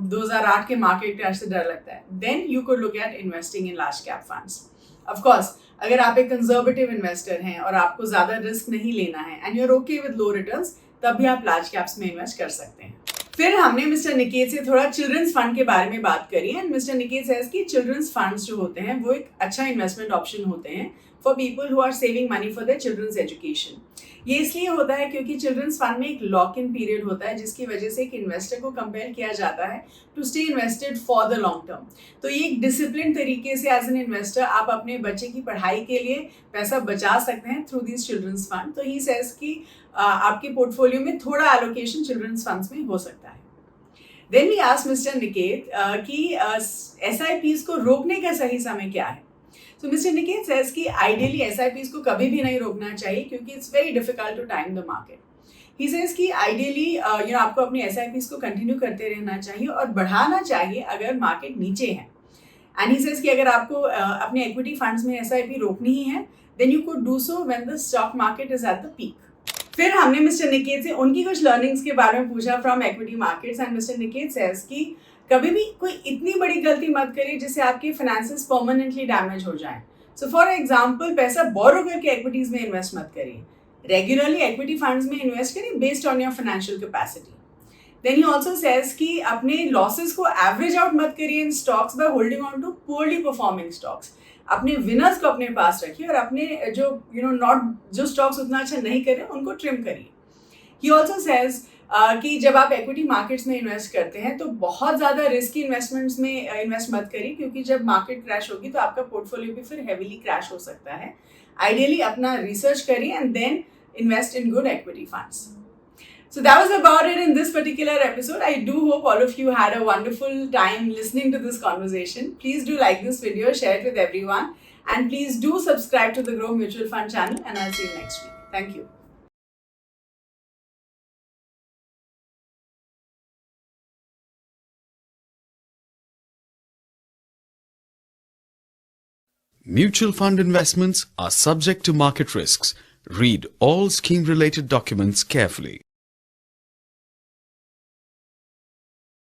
2008 के मार्केट क्रैश से डर लगता है, then you could look at investing in large cap funds. Of course अगर आप एक कंजर्वेटिव इन्वेस्टर हैं और आपको ज़्यादा रिस्क नहीं लेना है and you are okay with low returns, तब भी आप लार्ज कैप्स में इन्वेस्ट कर सकते हैं। फिर हमने मिस्टर निकेत से थोड़ा चिल्ड्रंस फंड के बारे में बात करी, एंड मिस्टर निकेत सेज कि चिल्ड्रंस फंड्स जो होते हैं वो एक अच्छा इन्वेस्टमेंट ऑप्शन होते हैं for people who are saving money for their children's education. ये इसलिए होता है क्योंकि चिल्ड्रंस फंड में एक लॉक इन पीरियड होता है, जिसकी वजह से एक इन्वेस्टर को कंपेल किया जाता है to stay invested for the long term. तो ये एक डिसिप्लिन तरीके से एज एन इन्वेस्टर आप अपने बच्चे की पढ़ाई के लिए पैसा बचा सकते हैं थ्रू दिस चिल्ड्रंस फंड। तो ही सेज कि आपके पोर्टफोलियो में थोड़ा एलोकेशन चिल्ड्रंस फंड्स में हो सकता है। Then we asked mister Niket कि SIPs को रोकने का सही समय क्या है। तो मिस्टर निकेत सेज कि आइडियली SIPs को कभी भी नहीं रोकना चाहिए क्योंकि it's very difficult to time the market. He says कि आइडियली आपको अपने SIPs को कंटिन्यू करते रहना चाहिए और बढ़ाना चाहिए अगर मार्केट नीचे है। एंड ही सेज कि अगर आपको अपने इक्विटी फंड्स में SIP रोकनी ही है, then you could do so when the stock market is at the peak. फिर हमने मिस्टर निकेत से उनकी कुछ लर्निंग्स के बारे में पूछा from equity markets, and mister Niket says कि कभी भी कोई इतनी बड़ी गलती मत करिए जिससे आपके फाइनेंसेस परमानेंटली डैमेज हो जाएं। सो फॉर एग्जांपल, पैसा बोरो करके इक्विटीज में इन्वेस्ट मत करिए। रेगुलरली इक्विटी फंड्स में इन्वेस्ट करिए based on your financial capacity. Then ही ऑल्सो सेज कि अपने लॉसेस को एवरेज आउट मत करिए in stocks by holding on to poorly performing stocks. अपने विनर्स को अपने पास रखिए और अपने जो स्टॉक्स उतना अच्छा नहीं कर रहे उनको ट्रिम करिए। ही ऑल्सो सेज कि जब आप इक्विटी मार्केट्स में इन्वेस्ट करते हैं तो बहुत ज़्यादा रिस्की इन्वेस्टमेंट्स में इन्वेस्ट मत करिए, क्योंकि जब मार्केट क्रैश होगी तो आपका पोर्टफोलियो भी फिर हेवीली क्रैश हो सकता है। Ideally, अपना research करिए and then invest in good equity funds. So that was about it in this particular episode. I do hope all of you had a wonderful time listening to this conversation. Please do like this video, share it with everyone, and please do subscribe to the Grow Mutual Fund channel, and I'll see you next week. Thank you. Mutual fund investments are subject to market risks. Read all scheme-related documents carefully.